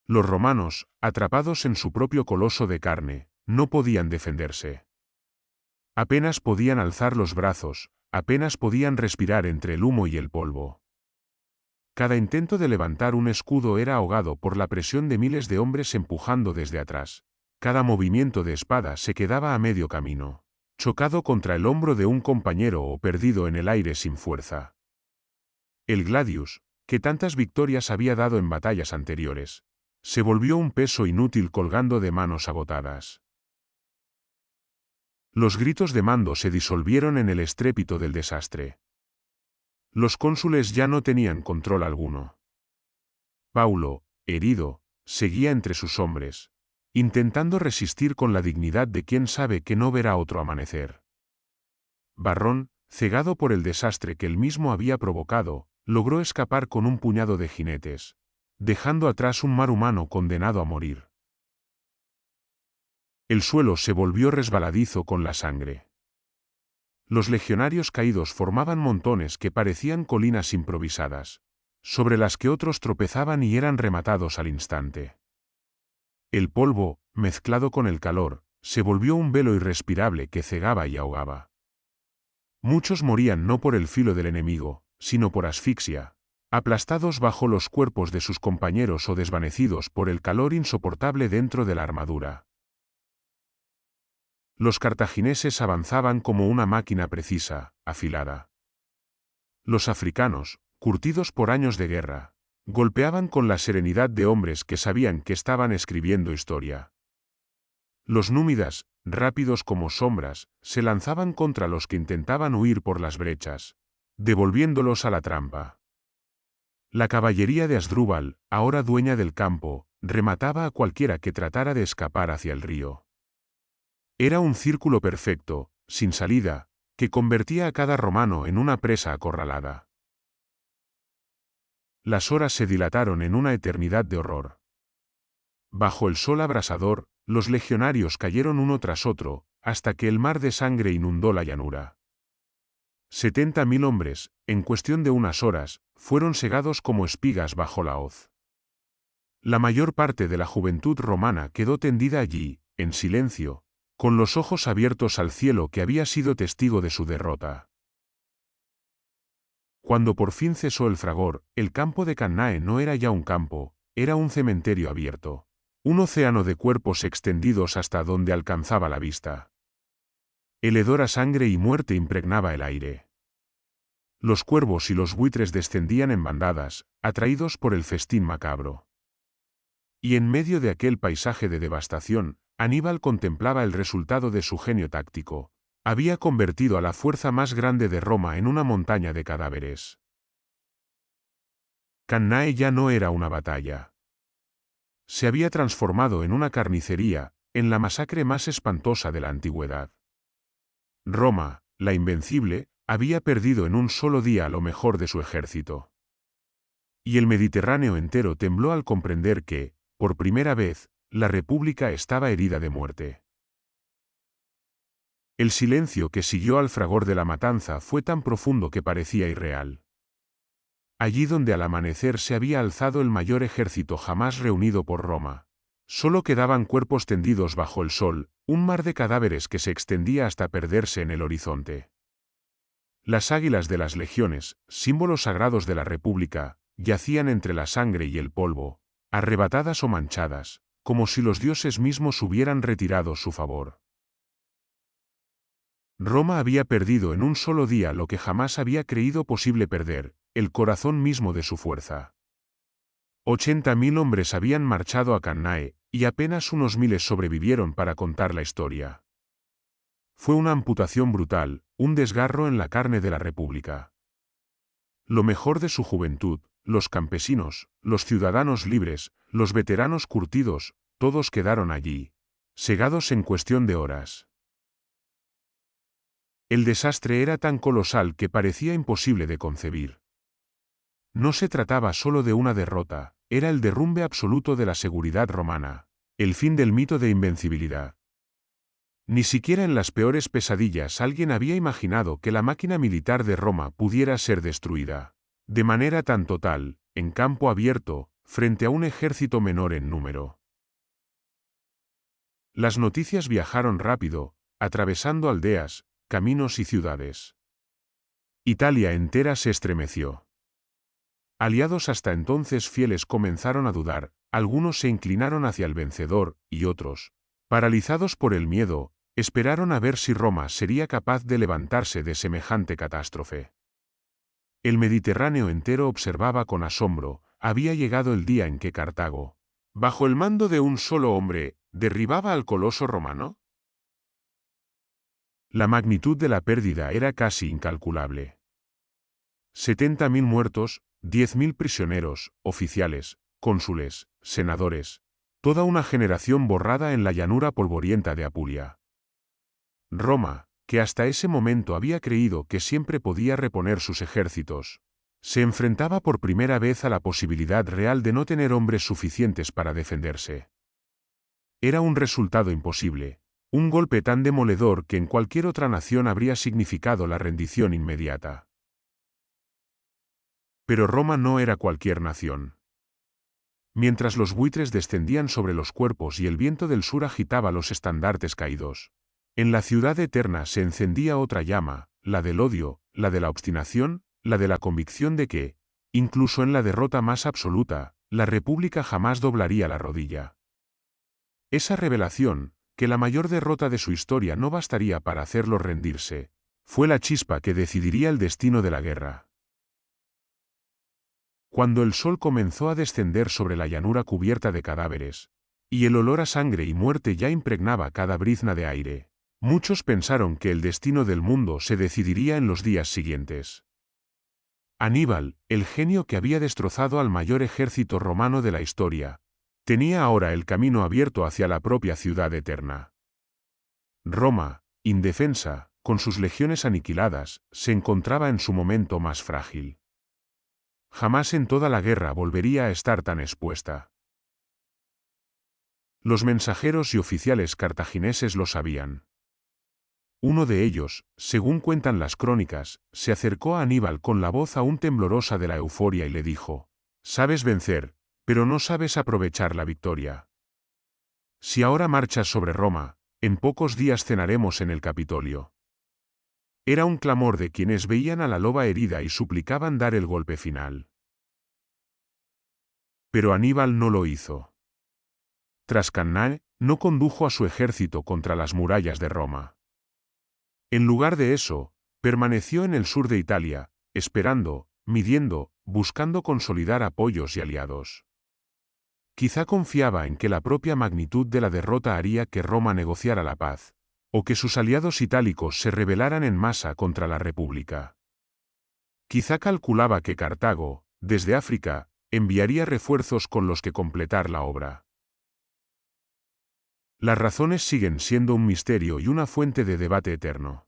Los romanos, atrapados en su propio coloso de carne, no podían defenderse. Apenas podían alzar los brazos, apenas podían respirar entre el humo y el polvo. Cada intento de levantar un escudo era ahogado por la presión de miles de hombres empujando desde atrás. Cada movimiento de espada se quedaba a medio camino, chocado contra el hombro de un compañero o perdido en el aire sin fuerza. El gladius, que tantas victorias había dado en batallas anteriores, se volvió un peso inútil colgando de manos agotadas. Los gritos de mando se disolvieron en el estrépito del desastre. Los cónsules ya no tenían control alguno. Paulo, herido, seguía entre sus hombres, intentando resistir con la dignidad de quien sabe que no verá otro amanecer. Varrón, cegado por el desastre que él mismo había provocado, logró escapar con un puñado de jinetes, dejando atrás un mar humano condenado a morir. El suelo se volvió resbaladizo con la sangre. Los legionarios caídos formaban montones que parecían colinas improvisadas, sobre las que otros tropezaban y eran rematados al instante. El polvo, mezclado con el calor, se volvió un velo irrespirable que cegaba y ahogaba. Muchos morían no por el filo del enemigo, sino por asfixia, aplastados bajo los cuerpos de sus compañeros o desvanecidos por el calor insoportable dentro de la armadura. Los cartagineses avanzaban como una máquina precisa, afilada. Los africanos, curtidos por años de guerra, golpeaban con la serenidad de hombres que sabían que estaban escribiendo historia. Los númidas, rápidos como sombras, se lanzaban contra los que intentaban huir por las brechas, devolviéndolos a la trampa. La caballería de Asdrúbal, ahora dueña del campo, remataba a cualquiera que tratara de escapar hacia el río. Era un círculo perfecto, sin salida, que convertía a cada romano en una presa acorralada. Las horas se dilataron en una eternidad de horror. Bajo el sol abrasador, los legionarios cayeron uno tras otro, hasta que el mar de sangre inundó la llanura. 70.000 hombres, en cuestión de unas horas, fueron segados como espigas bajo la hoz. La mayor parte de la juventud romana quedó tendida allí, en silencio, con los ojos abiertos al cielo que había sido testigo de su derrota. Cuando por fin cesó el fragor, el campo de Cannae no era ya un campo, era un cementerio abierto. Un océano de cuerpos extendidos hasta donde alcanzaba la vista. El hedor a sangre y muerte impregnaba el aire. Los cuervos y los buitres descendían en bandadas, atraídos por el festín macabro. Y en medio de aquel paisaje de devastación, Aníbal contemplaba el resultado de su genio táctico. Había convertido a la fuerza más grande de Roma en una montaña de cadáveres. Cannae ya no era una batalla. Se había transformado en una carnicería, en la masacre más espantosa de la antigüedad. Roma, la invencible, había perdido en un solo día lo mejor de su ejército. Y el Mediterráneo entero tembló al comprender que, por primera vez, la República estaba herida de muerte. El silencio que siguió al fragor de la matanza fue tan profundo que parecía irreal. Allí donde al amanecer se había alzado el mayor ejército jamás reunido por Roma, solo quedaban cuerpos tendidos bajo el sol, un mar de cadáveres que se extendía hasta perderse en el horizonte. Las águilas de las legiones, símbolos sagrados de la República, yacían entre la sangre y el polvo, arrebatadas o manchadas, como si los dioses mismos hubieran retirado su favor. Roma había perdido en un solo día lo que jamás había creído posible perder, el corazón mismo de su fuerza. 80.000 hombres habían marchado a Cannae, y apenas unos miles sobrevivieron para contar la historia. Fue una amputación brutal, un desgarro en la carne de la República. Lo mejor de su juventud, los campesinos, los ciudadanos libres, los veteranos curtidos, todos quedaron allí, segados en cuestión de horas. El desastre era tan colosal que parecía imposible de concebir. No se trataba solo de una derrota, era el derrumbe absoluto de la seguridad romana, el fin del mito de invencibilidad. Ni siquiera en las peores pesadillas alguien había imaginado que la máquina militar de Roma pudiera ser destruida, de manera tan total, en campo abierto, frente a un ejército menor en número. Las noticias viajaron rápido, atravesando aldeas, caminos y ciudades. Italia entera se estremeció. Aliados hasta entonces fieles comenzaron a dudar, algunos se inclinaron hacia el vencedor, y otros, paralizados por el miedo, esperaron a ver si Roma sería capaz de levantarse de semejante catástrofe. El Mediterráneo entero observaba con asombro, había llegado el día en que Cartago, bajo el mando de un solo hombre, derribaba al coloso romano. La magnitud de la pérdida era casi incalculable. 70.000 muertos, 10.000 prisioneros, oficiales, cónsules, senadores, toda una generación borrada en la llanura polvorienta de Apulia. Roma, que hasta ese momento había creído que siempre podía reponer sus ejércitos, se enfrentaba por primera vez a la posibilidad real de no tener hombres suficientes para defenderse. Era un resultado imposible, un golpe tan demoledor que en cualquier otra nación habría significado la rendición inmediata. Pero Roma no era cualquier nación. Mientras los buitres descendían sobre los cuerpos y el viento del sur agitaba los estandartes caídos, en la ciudad eterna se encendía otra llama, la del odio, la de la obstinación, la de la convicción de que, incluso en la derrota más absoluta, la República jamás doblaría la rodilla. Esa revelación, que la mayor derrota de su historia no bastaría para hacerlos rendirse, fue la chispa que decidiría el destino de la guerra. Cuando el sol comenzó a descender sobre la llanura cubierta de cadáveres, y el olor a sangre y muerte ya impregnaba cada brizna de aire, muchos pensaron que el destino del mundo se decidiría en los días siguientes. Aníbal, el genio que había destrozado al mayor ejército romano de la historia, tenía ahora el camino abierto hacia la propia ciudad eterna. Roma, indefensa, con sus legiones aniquiladas, se encontraba en su momento más frágil. Jamás en toda la guerra volvería a estar tan expuesta. Los mensajeros y oficiales cartagineses lo sabían. Uno de ellos, según cuentan las crónicas, se acercó a Aníbal con la voz aún temblorosa de la euforia y le dijo: «Sabes vencer, pero no sabes aprovechar la victoria. Si ahora marchas sobre Roma, en pocos días cenaremos en el Capitolio». Era un clamor de quienes veían a la loba herida y suplicaban dar el golpe final. Pero Aníbal no lo hizo. Tras Cannae, no condujo a su ejército contra las murallas de Roma. En lugar de eso, permaneció en el sur de Italia, esperando, midiendo, buscando consolidar apoyos y aliados. Quizá confiaba en que la propia magnitud de la derrota haría que Roma negociara la paz, o que sus aliados itálicos se rebelaran en masa contra la República. Quizá calculaba que Cartago, desde África, enviaría refuerzos con los que completar la obra. Las razones siguen siendo un misterio y una fuente de debate eterno.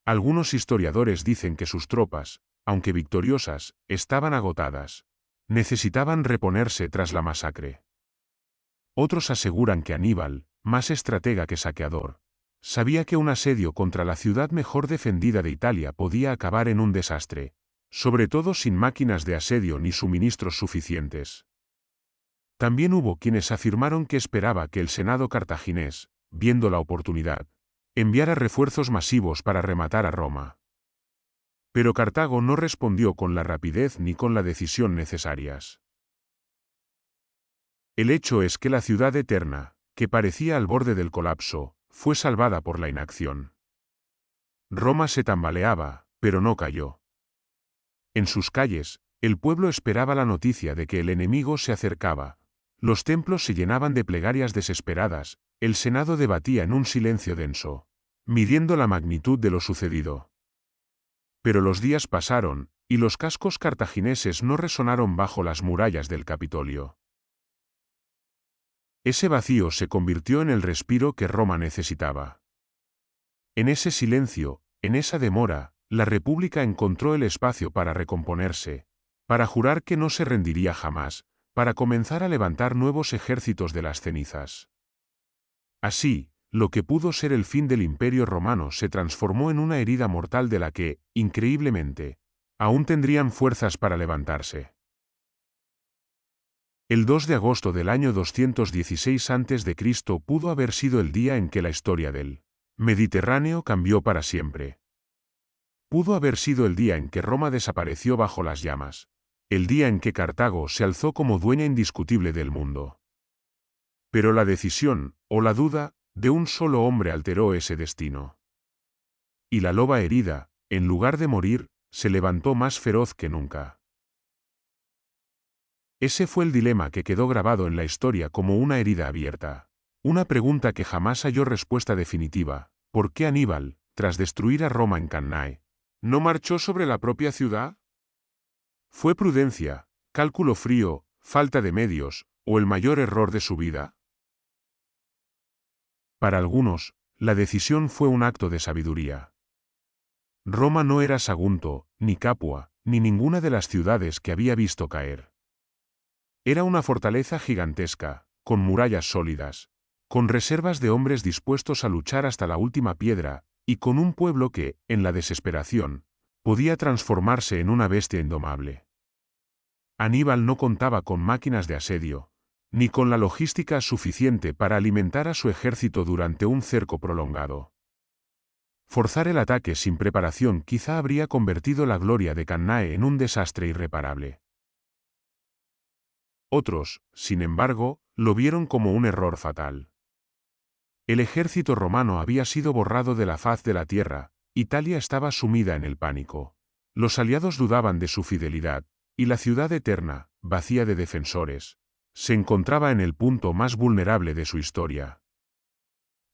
Algunos historiadores dicen que sus tropas, aunque victoriosas, estaban agotadas. Necesitaban reponerse tras la masacre. Otros aseguran que Aníbal, más estratega que saqueador, sabía que un asedio contra la ciudad mejor defendida de Italia podía acabar en un desastre, sobre todo sin máquinas de asedio ni suministros suficientes. También hubo quienes afirmaron que esperaba que el Senado cartaginés, viendo la oportunidad, enviara refuerzos masivos para rematar a Roma. Pero Cartago no respondió con la rapidez ni con la decisión necesarias. El hecho es que la ciudad eterna, que parecía al borde del colapso, fue salvada por la inacción. Roma se tambaleaba, pero no cayó. En sus calles, el pueblo esperaba la noticia de que el enemigo se acercaba. Los templos se llenaban de plegarias desesperadas, el Senado debatía en un silencio denso, midiendo la magnitud de lo sucedido. Pero los días pasaron, y los cascos cartagineses no resonaron bajo las murallas del Capitolio. Ese vacío se convirtió en el respiro que Roma necesitaba. En ese silencio, En esa demora, la República encontró el espacio para recomponerse, para jurar que no se rendiría jamás, para comenzar a levantar nuevos ejércitos de las cenizas. Así, lo que pudo ser el fin del Imperio Romano se transformó en una herida mortal de la que, increíblemente, aún tendrían fuerzas para levantarse. El 2 de agosto del año 216 a.C. pudo haber sido el día en que la historia del Mediterráneo cambió para siempre. Pudo haber sido el día en que Roma desapareció bajo las llamas, el día en que Cartago se alzó como dueña indiscutible del mundo. Pero la decisión, o la duda, de un solo hombre alteró ese destino. Y la loba herida, en lugar de morir, se levantó más feroz que nunca. Ese fue el dilema que quedó grabado en la historia como una herida abierta. Una pregunta que jamás halló respuesta definitiva: ¿por qué Aníbal, tras destruir a Roma en Cannae, no marchó sobre la propia ciudad? ¿Fue prudencia, cálculo frío, falta de medios, o el mayor error de su vida? Para algunos, la decisión fue un acto de sabiduría. Roma no era Sagunto, ni Capua, ni ninguna de las ciudades que había visto caer. Era una fortaleza gigantesca, con murallas sólidas, con reservas de hombres dispuestos a luchar hasta la última piedra, y con un pueblo que, en la desesperación, podía transformarse en una bestia indomable. Aníbal no contaba con máquinas de asedio, ni con la logística suficiente para alimentar a su ejército durante un cerco prolongado. Forzar el ataque sin preparación quizá habría convertido la gloria de Cannae en un desastre irreparable. Otros, sin embargo, lo vieron como un error fatal. El ejército romano había sido borrado de la faz de la tierra, Italia estaba sumida en el pánico. Los aliados dudaban de su fidelidad, y la ciudad eterna, vacía de defensores, se encontraba en el punto más vulnerable de su historia.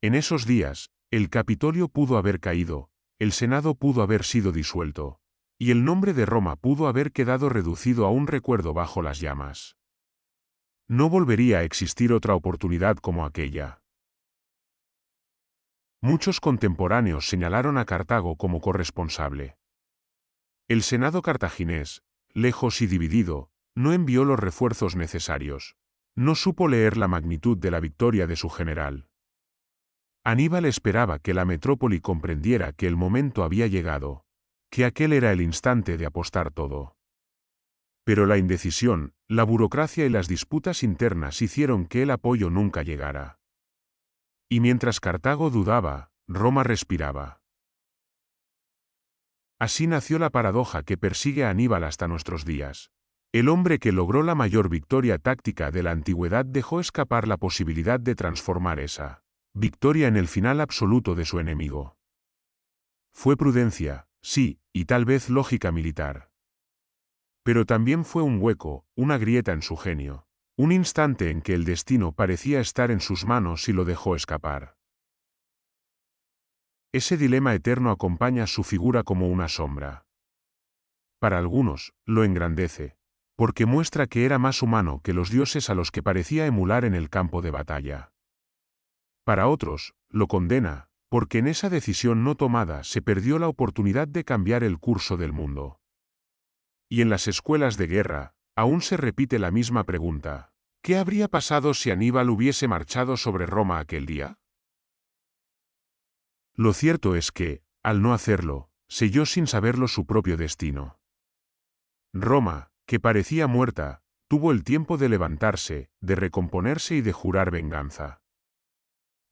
En esos días, el Capitolio pudo haber caído, el Senado pudo haber sido disuelto, y el nombre de Roma pudo haber quedado reducido a un recuerdo bajo las llamas. No volvería a existir otra oportunidad como aquella. Muchos contemporáneos señalaron a Cartago como corresponsable. El Senado cartaginés, lejos y dividido, no envió los refuerzos necesarios. No supo leer la magnitud de la victoria de su general. Aníbal esperaba que la metrópoli comprendiera que el momento había llegado, que aquel era el instante de apostar todo. Pero la indecisión, la burocracia y las disputas internas hicieron que el apoyo nunca llegara. Y mientras Cartago dudaba, Roma respiraba. Así nació la paradoja que persigue a Aníbal hasta nuestros días. El hombre que logró la mayor victoria táctica de la antigüedad dejó escapar la posibilidad de transformar esa victoria en el final absoluto de su enemigo. Fue prudencia, sí, y tal vez lógica militar. Pero también fue un hueco, una grieta en su genio, un instante en que el destino parecía estar en sus manos y lo dejó escapar. Ese dilema eterno acompaña su figura como una sombra. Para algunos, lo engrandece, porque muestra que era más humano que los dioses a los que parecía emular en el campo de batalla. Para otros, lo condena, porque en esa decisión no tomada se perdió la oportunidad de cambiar el curso del mundo. Y en las escuelas de guerra, aún se repite la misma pregunta: ¿qué habría pasado si Aníbal hubiese marchado sobre Roma aquel día? Lo cierto es que, al no hacerlo, selló sin saberlo su propio destino. Roma, que parecía muerta, tuvo el tiempo de levantarse, de recomponerse y de jurar venganza.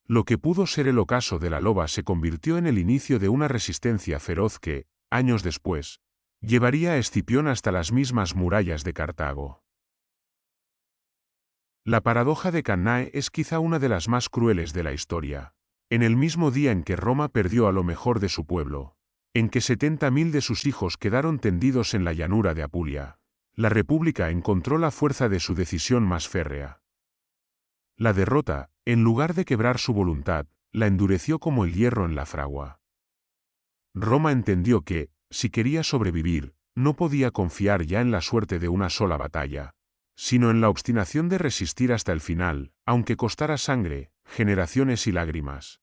Lo que pudo ser el ocaso de la loba se convirtió en el inicio de una resistencia feroz que, años después, llevaría a Escipión hasta las mismas murallas de Cartago. La paradoja de Cannae es quizá una de las más crueles de la historia. En el mismo día en que Roma perdió a lo mejor de su pueblo, en que 70.000 de sus hijos quedaron tendidos en la llanura de Apulia, la República encontró la fuerza de su decisión más férrea. La derrota, en lugar de quebrar su voluntad, la endureció como el hierro en la fragua. Roma entendió que, si quería sobrevivir, no podía confiar ya en la suerte de una sola batalla, sino en la obstinación de resistir hasta el final, aunque costara sangre, generaciones y lágrimas.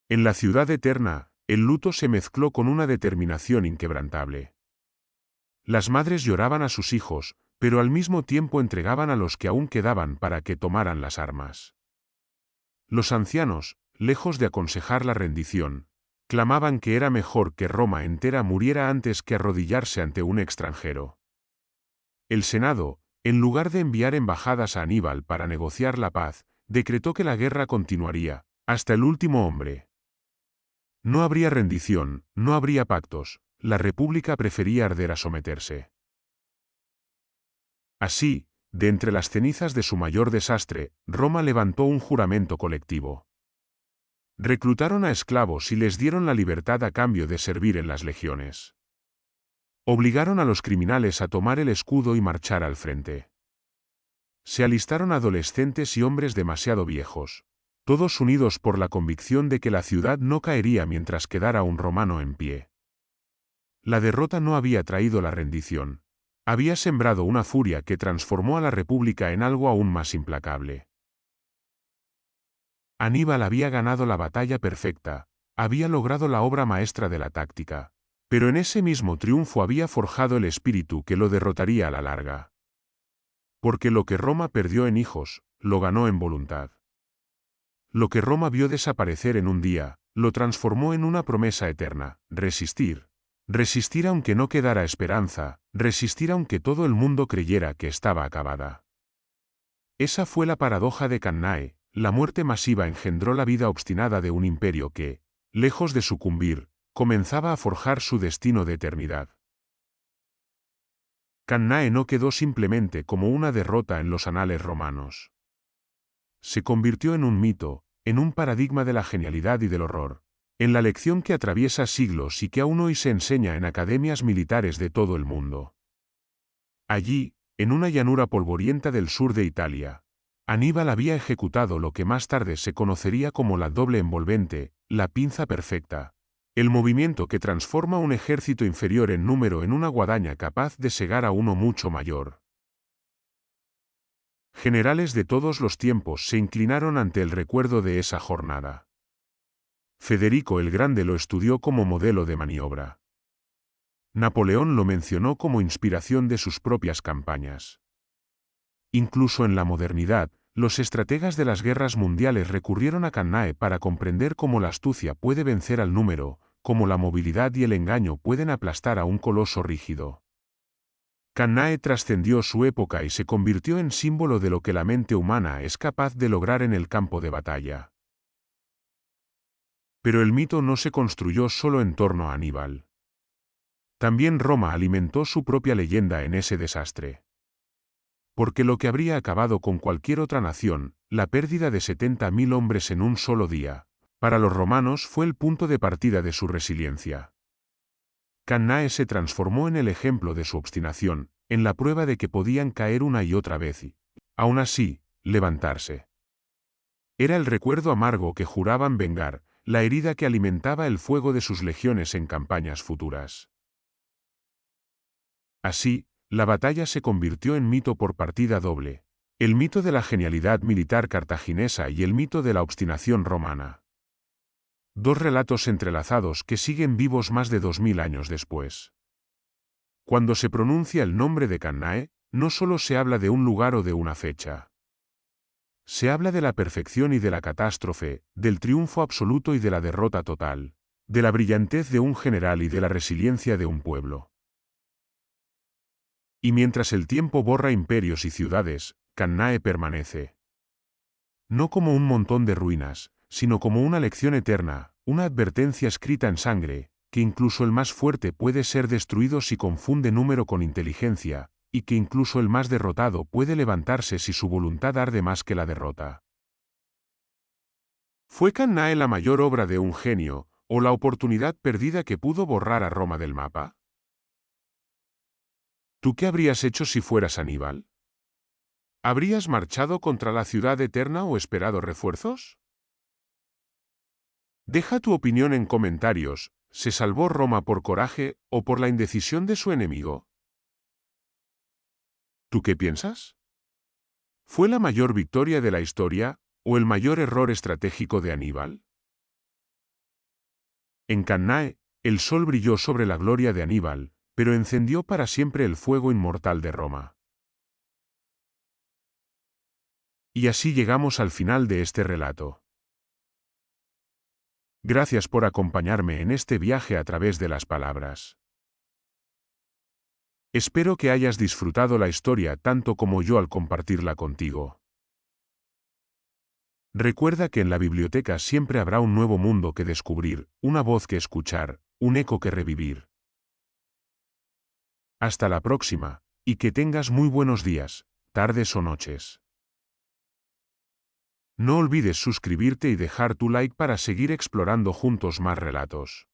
En la ciudad eterna, el luto se mezcló con una determinación inquebrantable. Las madres lloraban a sus hijos, pero al mismo tiempo entregaban a los que aún quedaban para que tomaran las armas. Los ancianos, lejos de aconsejar la rendición, clamaban que era mejor que Roma entera muriera antes que arrodillarse ante un extranjero. El Senado, en lugar de enviar embajadas a Aníbal para negociar la paz, decretó que la guerra continuaría, hasta el último hombre. No habría rendición, no habría pactos, la República prefería arder a someterse. Así, de entre las cenizas de su mayor desastre, Roma levantó un juramento colectivo. Reclutaron a esclavos y les dieron la libertad a cambio de servir en las legiones. Obligaron a los criminales a tomar el escudo y marchar al frente. Se alistaron adolescentes y hombres demasiado viejos, todos unidos por la convicción de que la ciudad no caería mientras quedara un romano en pie. La derrota no había traído la rendición. Había sembrado una furia que transformó a la República en algo aún más implacable. Aníbal había ganado la batalla perfecta, había logrado la obra maestra de la táctica, pero en ese mismo triunfo había forjado el espíritu que lo derrotaría a la larga. Porque lo que Roma perdió en hijos, lo ganó en voluntad. Lo que Roma vio desaparecer en un día, lo transformó en una promesa eterna: resistir. Resistir aunque no quedara esperanza, resistir aunque todo el mundo creyera que estaba acabada. Esa fue la paradoja de Cannae: la muerte masiva engendró la vida obstinada de un imperio que, lejos de sucumbir, comenzaba a forjar su destino de eternidad. Cannae no quedó simplemente como una derrota en los anales romanos. Se convirtió en un mito, en un paradigma de la genialidad y del horror, en la lección que atraviesa siglos y que aún hoy se enseña en academias militares de todo el mundo. Allí, en una llanura polvorienta del sur de Italia, Aníbal había ejecutado lo que más tarde se conocería como la doble envolvente, la pinza perfecta, el movimiento que transforma un ejército inferior en número en una guadaña capaz de segar a uno mucho mayor. Generales de todos los tiempos se inclinaron ante el recuerdo de esa jornada. Federico el Grande lo estudió como modelo de maniobra. Napoleón lo mencionó como inspiración de sus propias campañas. Incluso en la modernidad, los estrategas de las guerras mundiales recurrieron a Cannae para comprender cómo la astucia puede vencer al número, cómo la movilidad y el engaño pueden aplastar a un coloso rígido. Cannae trascendió su época y se convirtió en símbolo de lo que la mente humana es capaz de lograr en el campo de batalla. Pero el mito no se construyó solo en torno a Aníbal. También Roma alimentó su propia leyenda en ese desastre. Porque lo que habría acabado con cualquier otra nación, la pérdida de 70.000 hombres en un solo día, para los romanos fue el punto de partida de su resiliencia. Cannae se transformó en el ejemplo de su obstinación, en la prueba de que podían caer una y otra vez y, aún así, levantarse. Era el recuerdo amargo que juraban vengar, la herida que alimentaba el fuego de sus legiones en campañas futuras. Así, la batalla se convirtió en mito por partida doble: el mito de la genialidad militar cartaginesa y el mito de la obstinación romana. Dos relatos entrelazados que siguen vivos más de 2000 años después. Cuando se pronuncia el nombre de Cannae, no solo se habla de un lugar o de una fecha. Se habla de la perfección y de la catástrofe, del triunfo absoluto y de la derrota total, de la brillantez de un general y de la resiliencia de un pueblo. Y mientras el tiempo borra imperios y ciudades, Cannae permanece. No como un montón de ruinas, sino como una lección eterna, una advertencia escrita en sangre, que incluso el más fuerte puede ser destruido si confunde número con inteligencia, y que incluso el más derrotado puede levantarse si su voluntad arde más que la derrota. ¿Fue Cannae la mayor obra de un genio, o la oportunidad perdida que pudo borrar a Roma del mapa? ¿Tú qué habrías hecho si fueras Aníbal? ¿Habrías marchado contra la ciudad eterna o esperado refuerzos? Deja tu opinión en comentarios. ¿Se salvó Roma por coraje o por la indecisión de su enemigo? ¿Tú qué piensas? ¿Fue la mayor victoria de la historia o el mayor error estratégico de Aníbal? En Cannae, el sol brilló sobre la gloria de Aníbal, pero encendió para siempre el fuego inmortal de Roma. Y así llegamos al final de este relato. Gracias por acompañarme en este viaje a través de las palabras. Espero que hayas disfrutado la historia tanto como yo al compartirla contigo. Recuerda que en la biblioteca siempre habrá un nuevo mundo que descubrir, una voz que escuchar, un eco que revivir. Hasta la próxima, y que tengas muy buenos días, tardes o noches. No olvides suscribirte y dejar tu like para seguir explorando juntos más relatos.